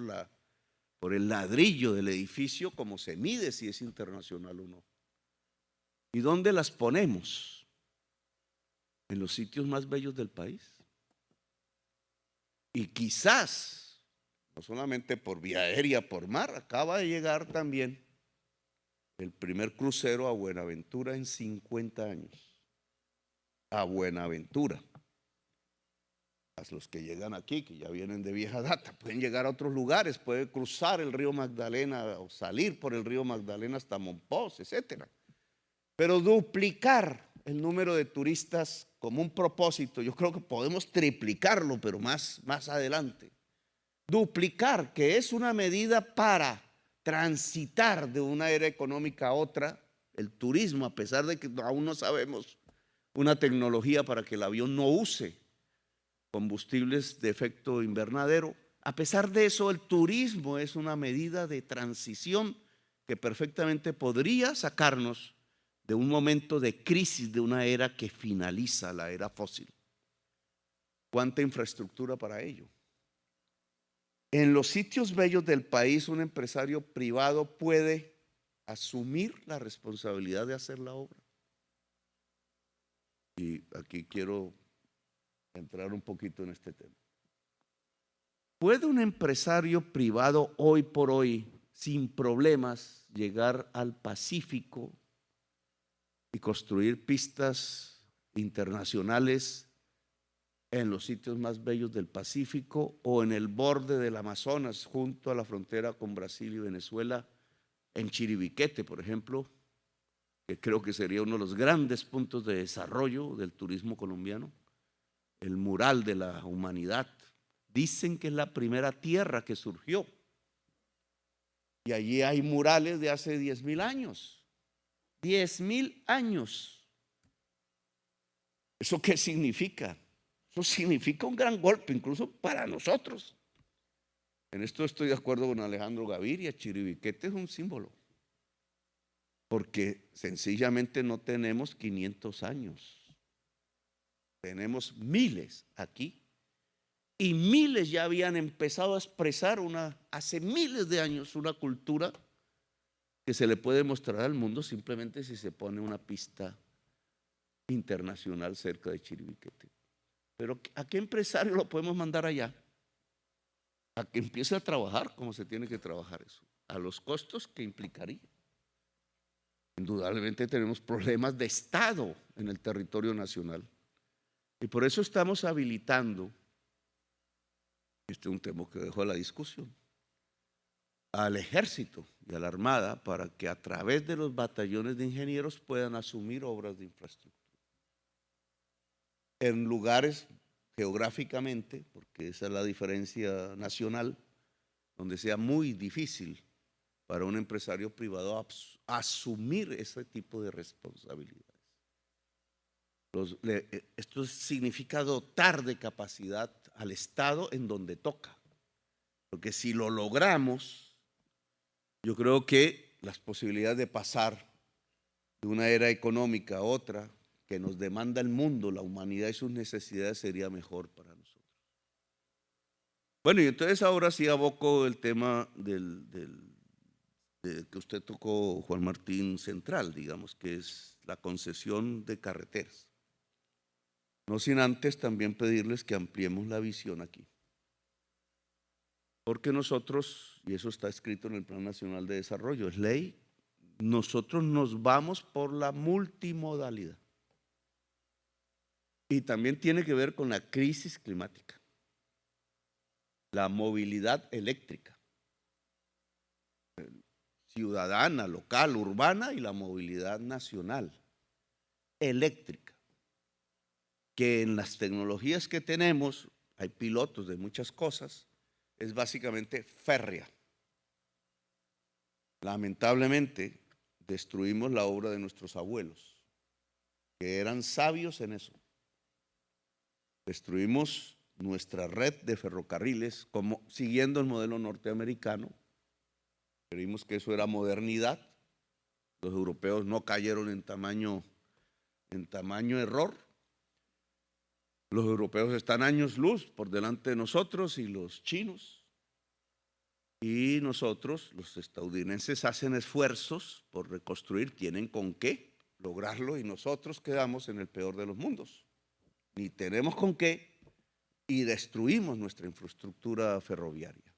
el ladrillo del edificio, como se mide si es internacional o no. ¿Y dónde las ponemos? En los sitios más bellos del país. Y quizás, no solamente por vía aérea, por mar, acaba de llegar también el primer crucero a Buenaventura en 50 años. A Buenaventura. A los que llegan aquí, que ya vienen de vieja data, pueden llegar a otros lugares, pueden cruzar el río Magdalena o salir por el río Magdalena hasta Monpós, etcétera. Pero duplicar el número de turistas como un propósito, yo creo que podemos triplicarlo, pero más adelante. Duplicar, que es una medida para transitar de una era económica a otra, el turismo, a pesar de que aún no sabemos una tecnología para que el avión no use combustibles de efecto invernadero. A pesar de eso, el turismo es una medida de transición que perfectamente podría sacarnos de un momento de crisis de una era que finaliza, la era fósil. ¿Cuánta infraestructura para ello? En los sitios bellos del país, un empresario privado puede asumir la responsabilidad de hacer la obra. Y aquí quiero entrar un poquito en este tema. ¿Puede un empresario privado hoy por hoy, sin problemas, llegar al Pacífico y construir pistas internacionales en los sitios más bellos del Pacífico o en el borde del Amazonas, junto a la frontera con Brasil y Venezuela, en Chiribiquete, por ejemplo, que creo que sería uno de los grandes puntos de desarrollo del turismo colombiano, el mural de la humanidad? Dicen que es la primera tierra que surgió. Y allí hay murales de hace 10.000 años. 10.000 años. ¿Eso qué significa? Eso significa un gran golpe, incluso para nosotros. En esto estoy de acuerdo con Alejandro Gaviria. Chiribiquete es un símbolo, porque sencillamente no tenemos 500 años. Tenemos miles aquí. Y miles ya habían empezado a expresar hace miles de años una cultura que se le puede mostrar al mundo simplemente si se pone una pista internacional cerca de Chiribiquete. Pero ¿a qué empresario lo podemos mandar allá? A que empiece a trabajar como se tiene que trabajar eso, a los costos que implicaría. Indudablemente tenemos problemas de Estado en el territorio nacional. Y por eso estamos habilitando, este es un tema que dejó a la discusión, al Ejército y a la Armada para que a través de los batallones de ingenieros puedan asumir obras de infraestructura en lugares geográficamente, porque esa es la diferencia nacional, donde sea muy difícil para un empresario privado asumir ese tipo de responsabilidades. Esto significa dotar de capacidad al Estado en donde toca, porque si lo logramos, yo creo que las posibilidades de pasar de una era económica a otra que nos demanda el mundo, la humanidad y sus necesidades, sería mejor para nosotros. Bueno, y entonces ahora sí aboco el tema que usted tocó, Juan Martín, central, digamos, que es la concesión de carreteras. No sin antes también pedirles que ampliemos la visión aquí. Porque nosotros, y eso está escrito en el Plan Nacional de Desarrollo, es ley, nosotros nos vamos por la multimodalidad. Y también tiene que ver con la crisis climática, la movilidad eléctrica, ciudadana, local, urbana, y la movilidad nacional, eléctrica, que en las tecnologías que tenemos, hay pilotos de muchas cosas, es básicamente férrea. Lamentablemente, destruimos la obra de nuestros abuelos, que eran sabios en eso. Destruimos nuestra red de ferrocarriles, como siguiendo el modelo norteamericano. Creímos que eso era modernidad. Los europeos no cayeron en tamaño error. Los europeos están años luz por delante de nosotros y los chinos. Y nosotros, los estadounidenses, hacen esfuerzos por reconstruir, tienen con qué lograrlo, y nosotros quedamos en el peor de los mundos. Ni tenemos con qué, y destruimos nuestra infraestructura ferroviaria.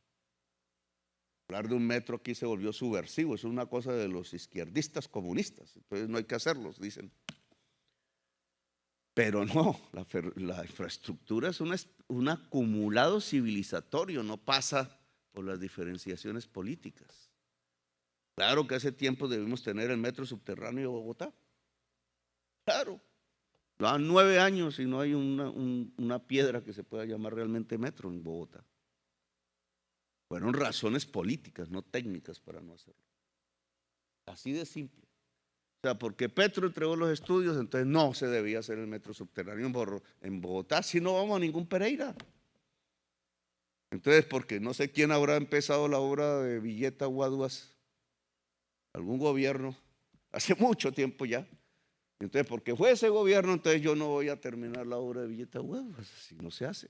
Hablar de un metro aquí se volvió subversivo, es una cosa de los izquierdistas comunistas, entonces no hay que hacerlos, dicen. Pero no, la infraestructura es un acumulado civilizatorio, no pasa por las diferenciaciones políticas. Claro que hace tiempo debimos tener el metro subterráneo de Bogotá. Claro. Van 9 años y no hay una piedra que se pueda llamar realmente metro en Bogotá. Fueron razones políticas, no técnicas, para no hacerlo. Así de simple. O sea, porque Petro entregó los estudios, entonces no se debía hacer el metro subterráneo en Bogotá, si no vamos a ningún Pereira. Entonces, porque no sé quién habrá empezado la obra de Villeta Guaduas, algún gobierno, hace mucho tiempo ya. Entonces, porque fue ese gobierno, entonces yo no voy a terminar la obra de Villeta Guaduas. Así no se hace.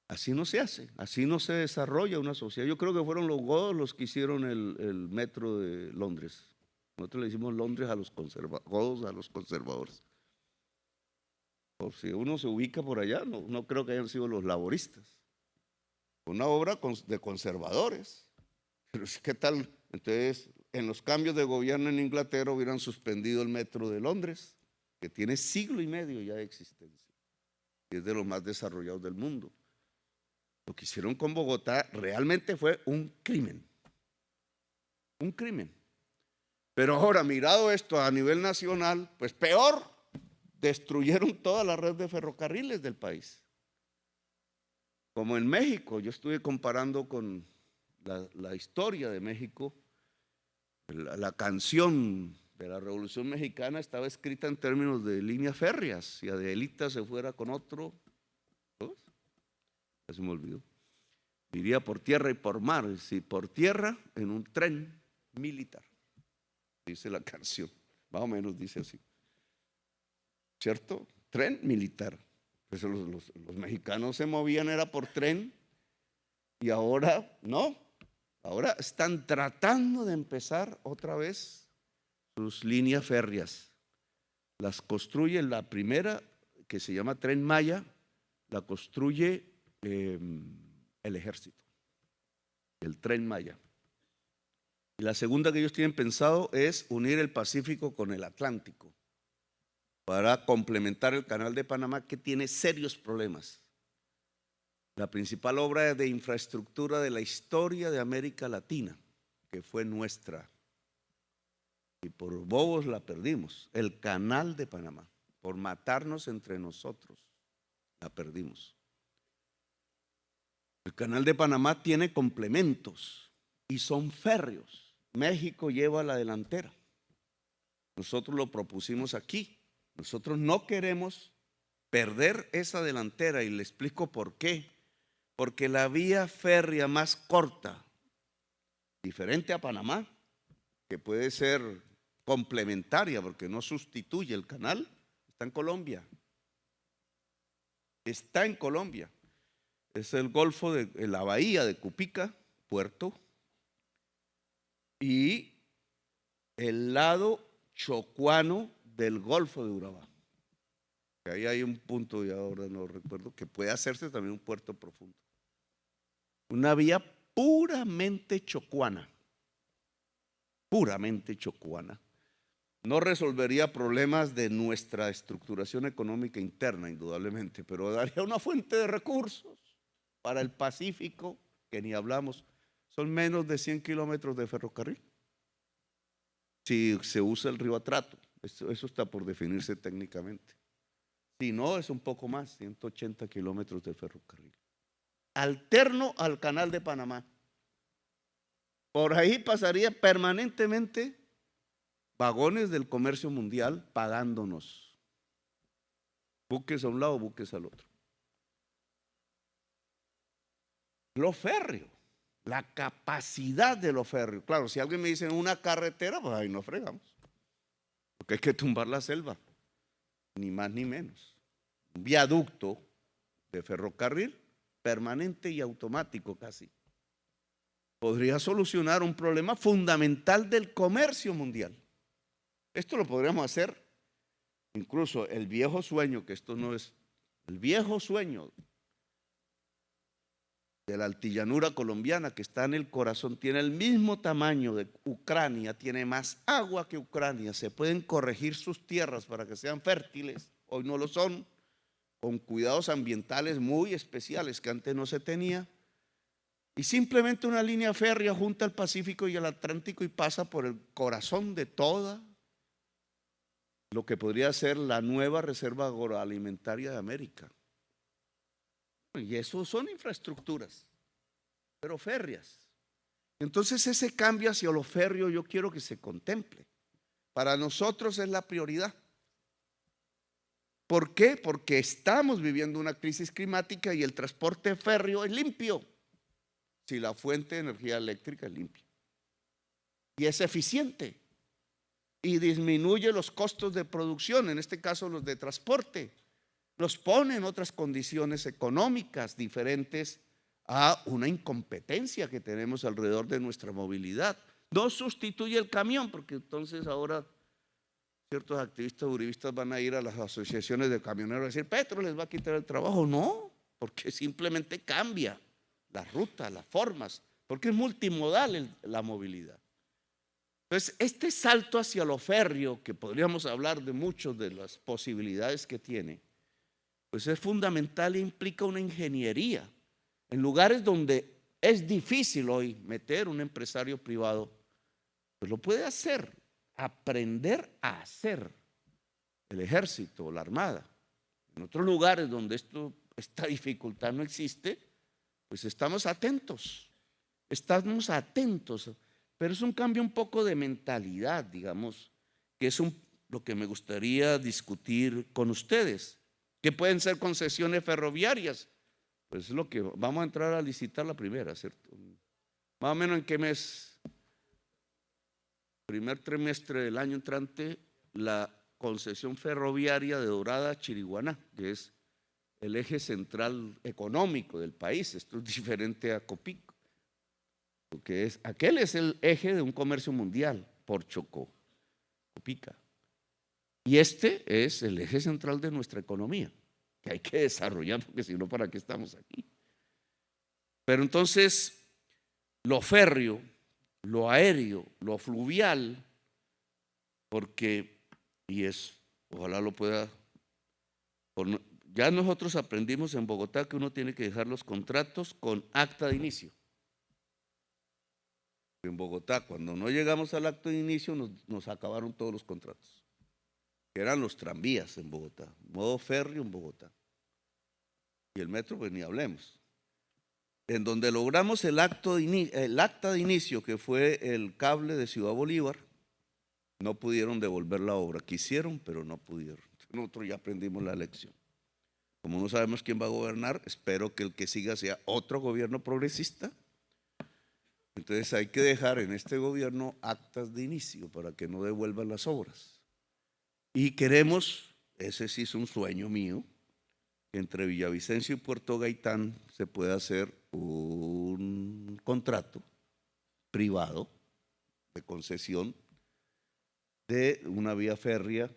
Así no se hace, así no se desarrolla una sociedad. Yo creo que fueron los godos los que hicieron el metro de Londres. Nosotros le hicimos Londres a los godos, a los conservadores. por si uno se ubica por allá, no creo que hayan sido los laboristas. Una obra de conservadores. Pero ¿qué tal? Entonces, en los cambios de gobierno en Inglaterra hubieran suspendido el metro de Londres, que tiene siglo y medio ya de existencia y es de los más desarrollados del mundo. Lo que hicieron con Bogotá realmente fue un crimen. Un crimen. Pero ahora, mirado esto a nivel nacional, pues peor, destruyeron toda la red de ferrocarriles del país. Como en México, yo estuve comparando con la historia de México, la canción de la Revolución Mexicana estaba escrita en términos de líneas férreas. Si Adelita se fuera con otro, ya se me olvidó, iría por tierra y por mar. Si por tierra, en un tren militar, dice la canción, más o menos dice así, ¿cierto? Tren militar. Pues los mexicanos se movían era por tren y ahora no, ahora están tratando de empezar otra vez sus líneas férreas. Las construye la primera, que se llama Tren Maya, la construye el ejército, el Tren Maya. Y la segunda que ellos tienen pensado es unir el Pacífico con el Atlántico para complementar el Canal de Panamá, que tiene serios problemas. La principal obra de infraestructura de la historia de América Latina, que fue nuestra, y por bobos la perdimos, el Canal de Panamá, por matarnos entre nosotros, la perdimos. El Canal de Panamá tiene complementos y son férreos. México lleva la delantera. Nosotros lo propusimos aquí. Nosotros no queremos perder esa delantera y le explico por qué. Porque la vía férrea más corta, diferente a Panamá, que puede ser complementaria porque no sustituye el canal, está en Colombia. Está en Colombia. Es el Golfo de la bahía de Cupica, puerto, y el lado chocuano del Golfo de Urabá. Ahí hay un punto, y ahora no recuerdo, que puede hacerse también un puerto profundo. Una vía puramente chocuana. Puramente chocuana. No resolvería problemas de nuestra estructuración económica interna, indudablemente, pero daría una fuente de recursos para el Pacífico, que ni hablamos. Son menos de 100 kilómetros de ferrocarril. Si se usa el río Atrato, eso está por definirse técnicamente. Si no, es un poco más, 180 kilómetros de ferrocarril. Alterno al Canal de Panamá. Por ahí pasaría permanentemente vagones del comercio mundial pagándonos. Buques a un lado, buques al otro. Lo férreo, la capacidad de lo férreo. Claro, si alguien me dice una carretera, pues ahí no fregamos. Porque hay que tumbar la selva, ni más ni menos. Un viaducto de ferrocarril permanente y automático casi. Podría solucionar un problema fundamental del comercio mundial. Esto lo podríamos hacer, incluso el viejo sueño, que esto no es, el viejo sueño de la altillanura colombiana que está en el corazón, tiene el mismo tamaño de Ucrania, tiene más agua que Ucrania, se pueden corregir sus tierras para que sean fértiles, hoy no lo son, con cuidados ambientales muy especiales que antes no se tenía, y simplemente una línea férrea junta al Pacífico y al Atlántico y pasa por el corazón de toda lo que podría ser la nueva reserva agroalimentaria de América. Y eso son infraestructuras, pero férreas. Entonces ese cambio hacia lo férreo yo quiero que se contemple. Para nosotros es la prioridad. ¿Por qué? Porque estamos viviendo una crisis climática y el transporte férreo es limpio. Si la fuente de energía eléctrica es limpia. Y es eficiente. Y disminuye los costos de producción, en este caso los de transporte. Los pone en otras condiciones económicas diferentes a una incompetencia que tenemos alrededor de nuestra movilidad. No sustituye el camión, porque entonces ahora ciertos activistas uribistas van a ir a las asociaciones de camioneros a decir, Petro les va a quitar el trabajo. No, porque simplemente cambia la ruta, las formas, porque es multimodal la movilidad. Entonces, este salto hacia lo férreo, que podríamos hablar de muchas de las posibilidades que tiene, pues es fundamental e implica una ingeniería. En lugares donde es difícil hoy meter un empresario privado, pues lo puede hacer, aprender a hacer el ejército o la armada. En otros lugares donde esta dificultad no existe, pues estamos atentos, pero es un cambio un poco de mentalidad, digamos, que es lo que me gustaría discutir con ustedes, que pueden ser concesiones ferroviarias, pues es lo que vamos a entrar a licitar la primera, ¿cierto? Más o menos en qué mes, primer trimestre del año entrante, la concesión ferroviaria de Dorada a Chiriguaná, que es el eje central económico del país. Esto es diferente a Copico, porque aquel es el eje de un comercio mundial por Chocó, Copica. Y este es el eje central de nuestra economía, que hay que desarrollar, porque si no, ¿para qué estamos aquí? Pero entonces, lo férreo, lo aéreo, lo fluvial, porque, ojalá lo pueda, ya nosotros aprendimos en Bogotá que uno tiene que dejar los contratos con acta de inicio. En Bogotá, cuando no llegamos al acto de inicio, nos acabaron todos los contratos, que eran los tranvías en Bogotá, modo férreo en Bogotá. Y el metro, pues ni hablemos. En donde logramos el acta de inicio, que fue el cable de Ciudad Bolívar, no pudieron devolver la obra. Quisieron, pero no pudieron. Nosotros ya aprendimos la lección. Como no sabemos quién va a gobernar, espero que el que siga sea otro gobierno progresista. Entonces hay que dejar en este gobierno actas de inicio para que no devuelvan las obras. Y queremos, ese sí es un sueño mío, que entre Villavicencio y Puerto Gaitán se pueda hacer un contrato privado de concesión de una vía férrea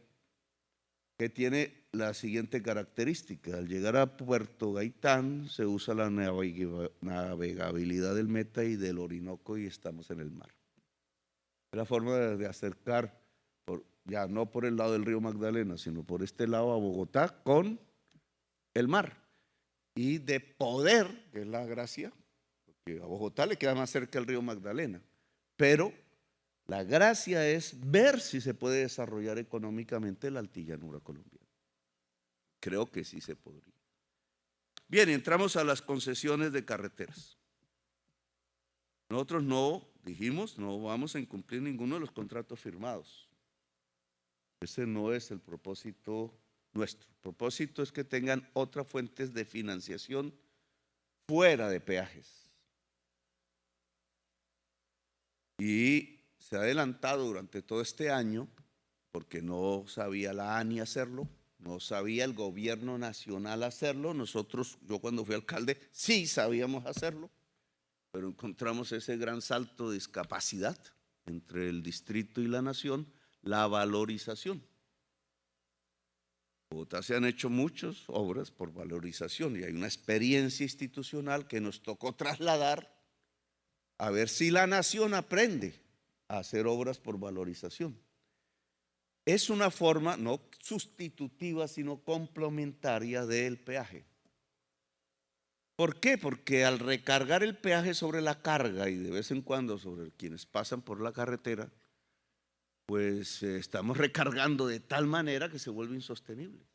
que tiene la siguiente característica. Al llegar a Puerto Gaitán se usa la navegabilidad del Meta y del Orinoco y estamos en el mar. Es la forma de acercar, ya no por el lado del río Magdalena, sino por este lado a Bogotá con el mar. Y de poder, que es la gracia, porque a Bogotá le queda más cerca el río Magdalena, pero la gracia es ver si se puede desarrollar económicamente la altillanura colombiana. Creo que sí se podría. Bien, entramos a las concesiones de carreteras. Nosotros no vamos a incumplir ninguno de los contratos firmados. Ese no es el propósito nuestro. El propósito es que tengan otras fuentes de financiación fuera de peajes. Y se ha adelantado durante todo este año, porque no sabía la ANI hacerlo, no sabía el gobierno nacional hacerlo. Nosotros, yo cuando fui alcalde, sí sabíamos hacerlo, pero encontramos ese gran salto de discapacidad entre el distrito y la nación, la valorización. En Bogotá se han hecho muchas obras por valorización y hay una experiencia institucional que nos tocó trasladar a ver si la nación aprende a hacer obras por valorización. Es una forma no sustitutiva, sino complementaria del peaje. ¿Por qué? Porque al recargar el peaje sobre la carga y de vez en cuando sobre quienes pasan por la carretera, pues estamos recargando de tal manera que se vuelve insostenible.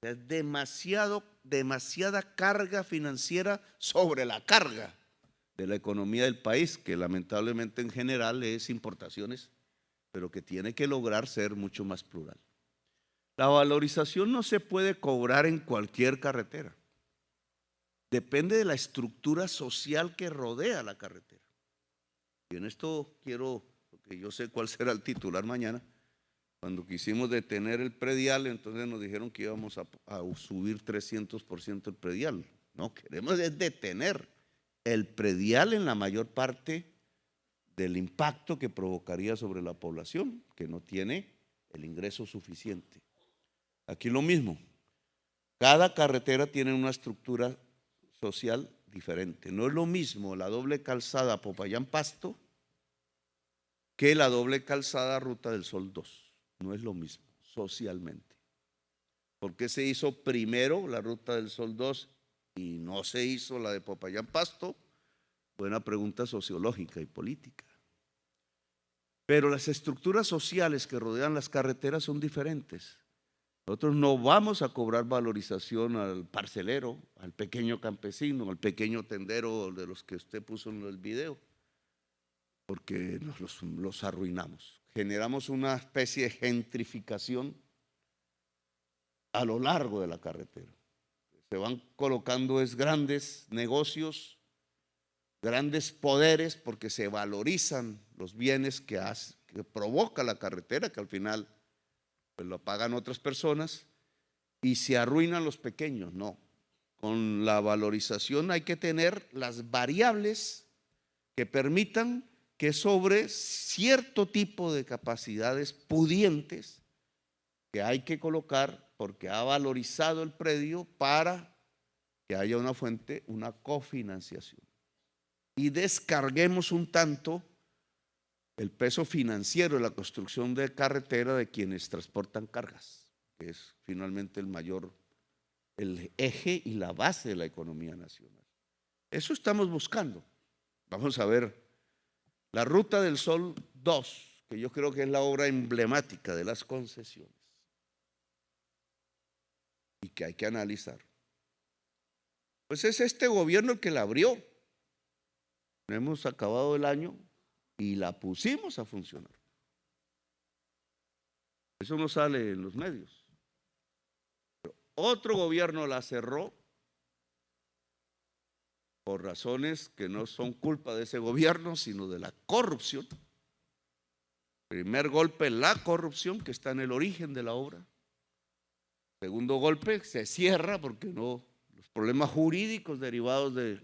Es demasiada carga financiera sobre la carga de la economía del país, que lamentablemente en general es importaciones, pero que tiene que lograr ser mucho más plural. La valorización no se puede cobrar en cualquier carretera. Depende de la estructura social que rodea la carretera. Y en esto quiero, porque yo sé cuál será el titular mañana, cuando quisimos detener el predial, entonces nos dijeron que íbamos a subir 300% el predial. No, queremos detener el predial en la mayor parte del impacto que provocaría sobre la población, que no tiene el ingreso suficiente. Aquí lo mismo, cada carretera tiene una estructura social diferente. No es lo mismo la doble calzada Popayán-Pasto que la doble calzada Ruta del Sol 2. No es lo mismo socialmente. ¿Por qué se hizo primero la Ruta del Sol 2 y no se hizo la de Popayán-Pasto? Buena pregunta sociológica y política. Pero las estructuras sociales que rodean las carreteras son diferentes. Nosotros no vamos a cobrar valorización al parcelero, al pequeño campesino, al pequeño tendero de los que usted puso en el video, porque los arruinamos. Generamos una especie de gentrificación a lo largo de la carretera. Se van colocando grandes negocios, grandes poderes, porque se valorizan los bienes que provoca la carretera, que al final pues lo pagan otras personas, y se arruinan los pequeños. No, con la valorización hay que tener las variables que permitan que sobre cierto tipo de capacidades pudientes que hay que colocar, porque ha valorizado el predio, para que haya una fuente, una cofinanciación. Y descarguemos un tanto el peso financiero de la construcción de carretera de quienes transportan cargas, que es finalmente el eje y la base de la economía nacional. Eso estamos buscando. Vamos a ver la Ruta del Sol 2, que yo creo que es la obra emblemática de las concesiones y que hay que analizar. Pues es este gobierno el que la abrió. Hemos acabado el año y la pusimos a funcionar. Eso no sale en los medios. Pero otro gobierno la cerró por razones que no son culpa de ese gobierno, sino de la corrupción. Primer golpe, la corrupción, que está en el origen de la obra. Segundo golpe, se cierra porque los problemas jurídicos derivados de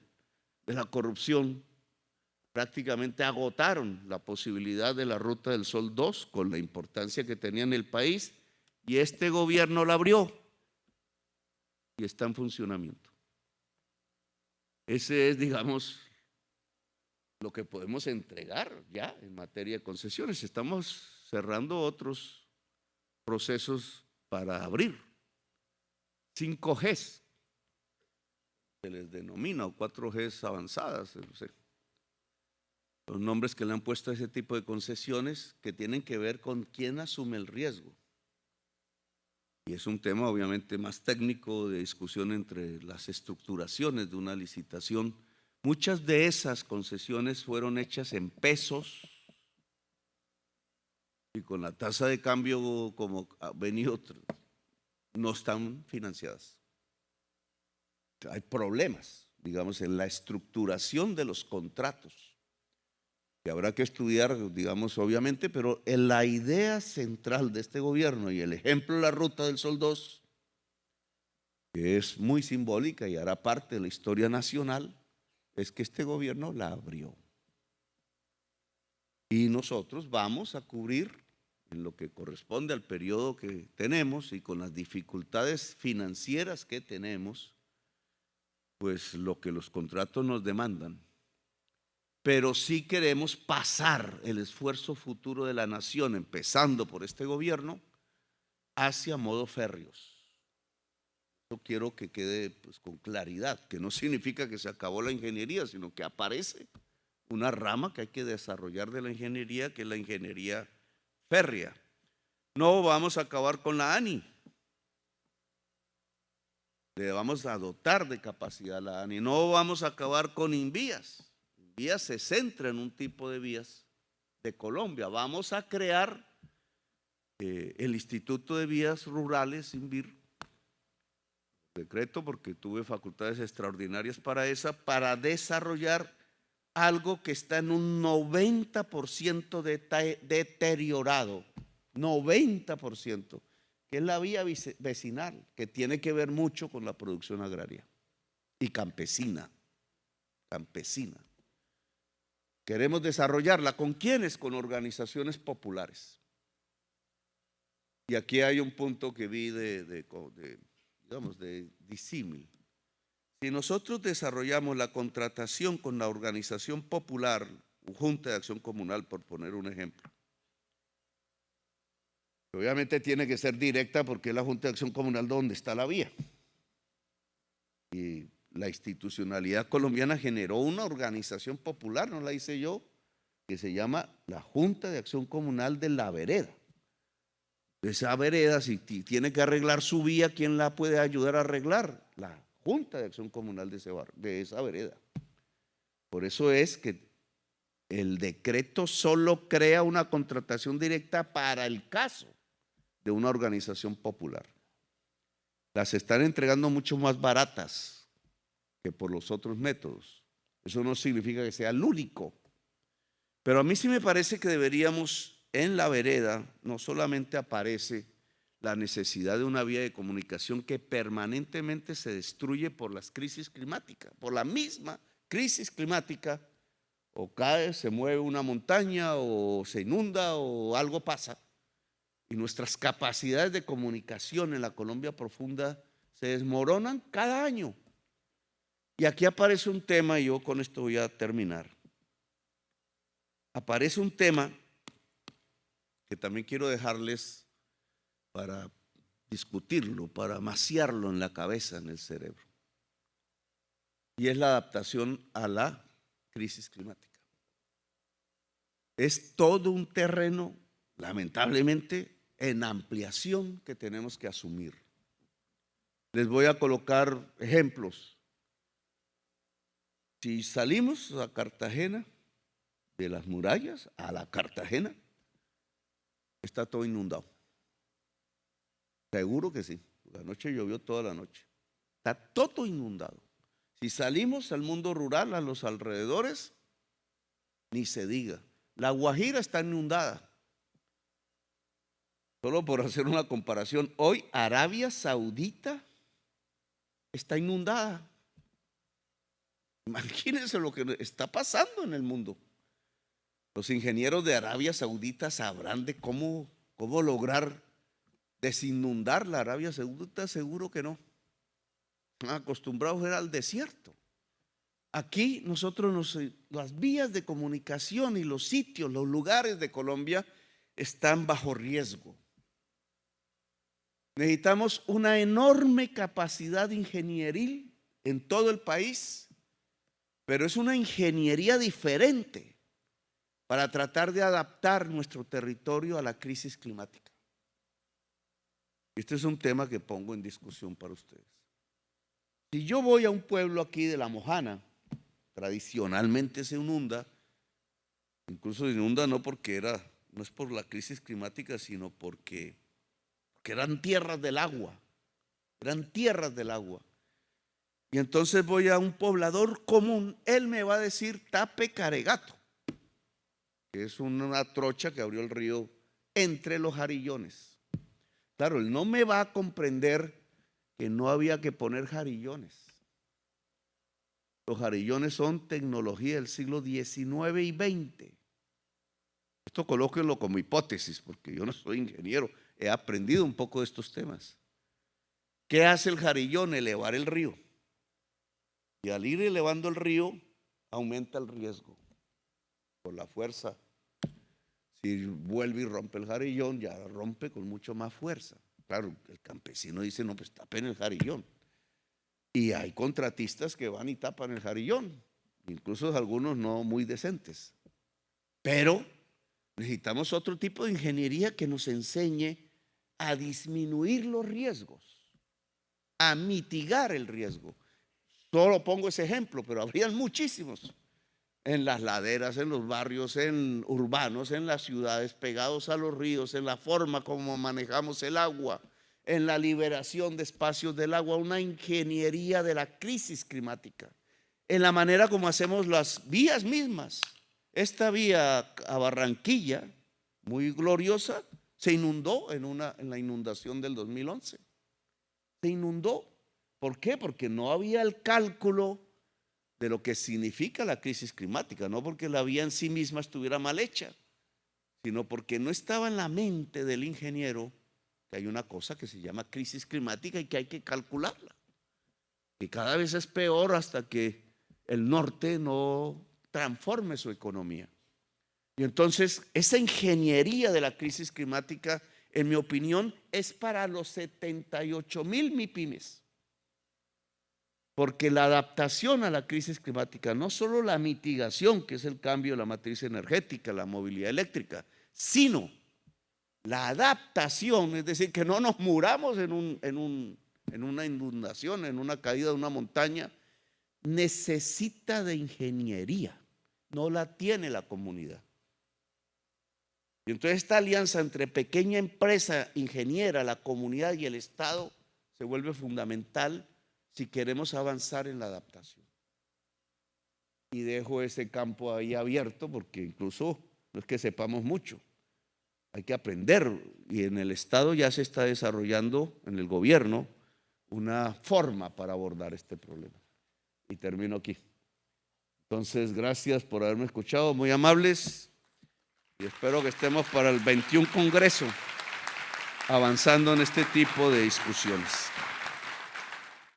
la corrupción prácticamente agotaron la posibilidad de la Ruta del Sol 2 con la importancia que tenía en el país, y este gobierno la abrió y está en funcionamiento. Ese es, digamos, lo que podemos entregar ya en materia de concesiones. Estamos cerrando otros procesos para abrir. 5Gs se les denomina, o 4Gs avanzadas, no sé. Los nombres que le han puesto a ese tipo de concesiones, que tienen que ver con quién asume el riesgo. Y es un tema obviamente más técnico, de discusión entre las estructuraciones de una licitación. Muchas de esas concesiones fueron hechas en pesos y con la tasa de cambio como ha venido, no están financiadas. Hay problemas, digamos, en la estructuración de los contratos, que habrá que estudiar, digamos, obviamente, pero en la idea central de este gobierno, y el ejemplo de la Ruta del Sol 2, que es muy simbólica y hará parte de la historia nacional, es que este gobierno la abrió. Y nosotros vamos a cubrir, en lo que corresponde al periodo que tenemos y con las dificultades financieras que tenemos, pues lo que los contratos nos demandan. Pero sí queremos pasar el esfuerzo futuro de la nación, empezando por este gobierno, hacia modo férreos. Yo quiero que quede pues con claridad, que no significa que se acabó la ingeniería, sino que aparece una rama que hay que desarrollar de la ingeniería, que es la ingeniería férrea. No vamos a acabar con la ANI. Le vamos a dotar de capacidad a la ANI. No vamos a acabar con Invías. Vías se centra en un tipo de vías de Colombia. Vamos a crear el Instituto de Vías Rurales, INVIR, decreto, porque tuve facultades extraordinarias para desarrollar algo que está en un 90% deteriorado, 90%, que es la vía vecinal, que tiene que ver mucho con la producción agraria y campesina. Queremos desarrollarla. ¿Con quiénes? Con organizaciones populares. Y aquí hay un punto que vi digamos, de disímil. Si nosotros desarrollamos la contratación con la organización popular, Junta de Acción Comunal, por poner un ejemplo, obviamente tiene que ser directa porque es la Junta de Acción Comunal donde está la vía. Y la institucionalidad colombiana generó una organización popular, no la hice yo, que se llama la Junta de Acción Comunal de la Vereda. Esa vereda, si tiene que arreglar su vía, ¿quién la puede ayudar a arreglar? La Junta de Acción Comunal de esa vereda. Por eso es que el decreto solo crea una contratación directa para el caso de una organización popular. Las están entregando mucho más baratas que por los otros métodos. Eso no significa que sea el único. Pero a mí sí me parece que deberíamos, en la vereda, no solamente aparece la necesidad de una vía de comunicación que permanentemente se destruye por las crisis climáticas, por la misma crisis climática, o cae, se mueve una montaña, o se inunda, o algo pasa, y nuestras capacidades de comunicación en la Colombia profunda se desmoronan cada año. Y aquí aparece un tema, y yo con esto voy a terminar. Aparece un tema que también quiero dejarles para discutirlo, para amaciarlo en la cabeza, en el cerebro. Y es la adaptación a la crisis climática. Es todo un terreno, lamentablemente, en ampliación que tenemos que asumir. Les voy a colocar ejemplos. Si salimos a Cartagena, de las murallas a la Cartagena, está todo inundado. Seguro que sí. La noche llovió toda la noche. Está todo inundado. Si salimos al mundo rural, a los alrededores, ni se diga. La Guajira está inundada. Solo por hacer una comparación, hoy Arabia Saudita está inundada. Imagínense lo que está pasando en el mundo. Los ingenieros de Arabia Saudita sabrán de cómo lograr desinundar la Arabia Saudita, seguro que no. Están acostumbrados al desierto. Aquí nosotros, las vías de comunicación y los sitios, los lugares de Colombia están bajo riesgo. Necesitamos una enorme capacidad ingenieril en todo el país, pero es una ingeniería diferente para tratar de adaptar nuestro territorio a la crisis climática. Este es un tema que pongo en discusión para ustedes. Si yo voy a un pueblo aquí de La Mojana, tradicionalmente se inunda, incluso se inunda no es por la crisis climática, sino porque eran tierras del agua, Y entonces voy a un poblador común, él me va a decir Tape Caregato, que es una trocha que abrió el río entre los Jarillones. Claro, él no me va a comprender que no había que poner jarillones. Los jarillones son tecnología del siglo XIX y XX. Esto colóquenlo como hipótesis, porque yo no soy ingeniero, he aprendido un poco de estos temas. ¿Qué hace el jarillón? Elevar el río. Y al ir elevando el río, aumenta el riesgo por la fuerza. Si vuelve y rompe el jarillón, ya rompe con mucho más fuerza. Claro, el campesino dice, no, pues tapen el jarillón. Y hay contratistas que van y tapan el jarillón, incluso algunos no muy decentes. Pero necesitamos otro tipo de ingeniería que nos enseñe a disminuir los riesgos, a mitigar el riesgo. Solo pongo ese ejemplo, pero habrían muchísimos. En las laderas, en los barrios, en urbanos, en las ciudades, pegados a los ríos, en la forma como manejamos el agua, en la liberación de espacios del agua, una ingeniería de la crisis climática, en la manera como hacemos las vías mismas. Esta vía a Barranquilla, muy gloriosa, se inundó en la inundación del 2011. Se inundó. ¿Por qué? Porque no había el cálculo de lo que significa la crisis climática, no porque la vía en sí misma estuviera mal hecha, sino porque no estaba en la mente del ingeniero que hay una cosa que se llama crisis climática y que hay que calcularla, que cada vez es peor hasta que el norte no transforme su economía. Y entonces esa ingeniería de la crisis climática, en mi opinión, es para los 78,000 MIPYMES. Porque la adaptación a la crisis climática, no solo la mitigación, que es el cambio de la matriz energética, la movilidad eléctrica, sino la adaptación, es decir, que no nos muramos en una inundación, en una caída de una montaña, necesita de ingeniería, no la tiene la comunidad. Y entonces esta alianza entre pequeña empresa ingeniera, la comunidad y el Estado se vuelve fundamental si queremos avanzar en la adaptación. Y dejo ese campo ahí abierto porque incluso no es que sepamos mucho, hay que aprender, y en el Estado ya se está desarrollando, en el gobierno, una forma para abordar este problema. Y termino aquí. Entonces, gracias por haberme escuchado, muy amables, y espero que estemos para el 21 Congreso avanzando en este tipo de discusiones.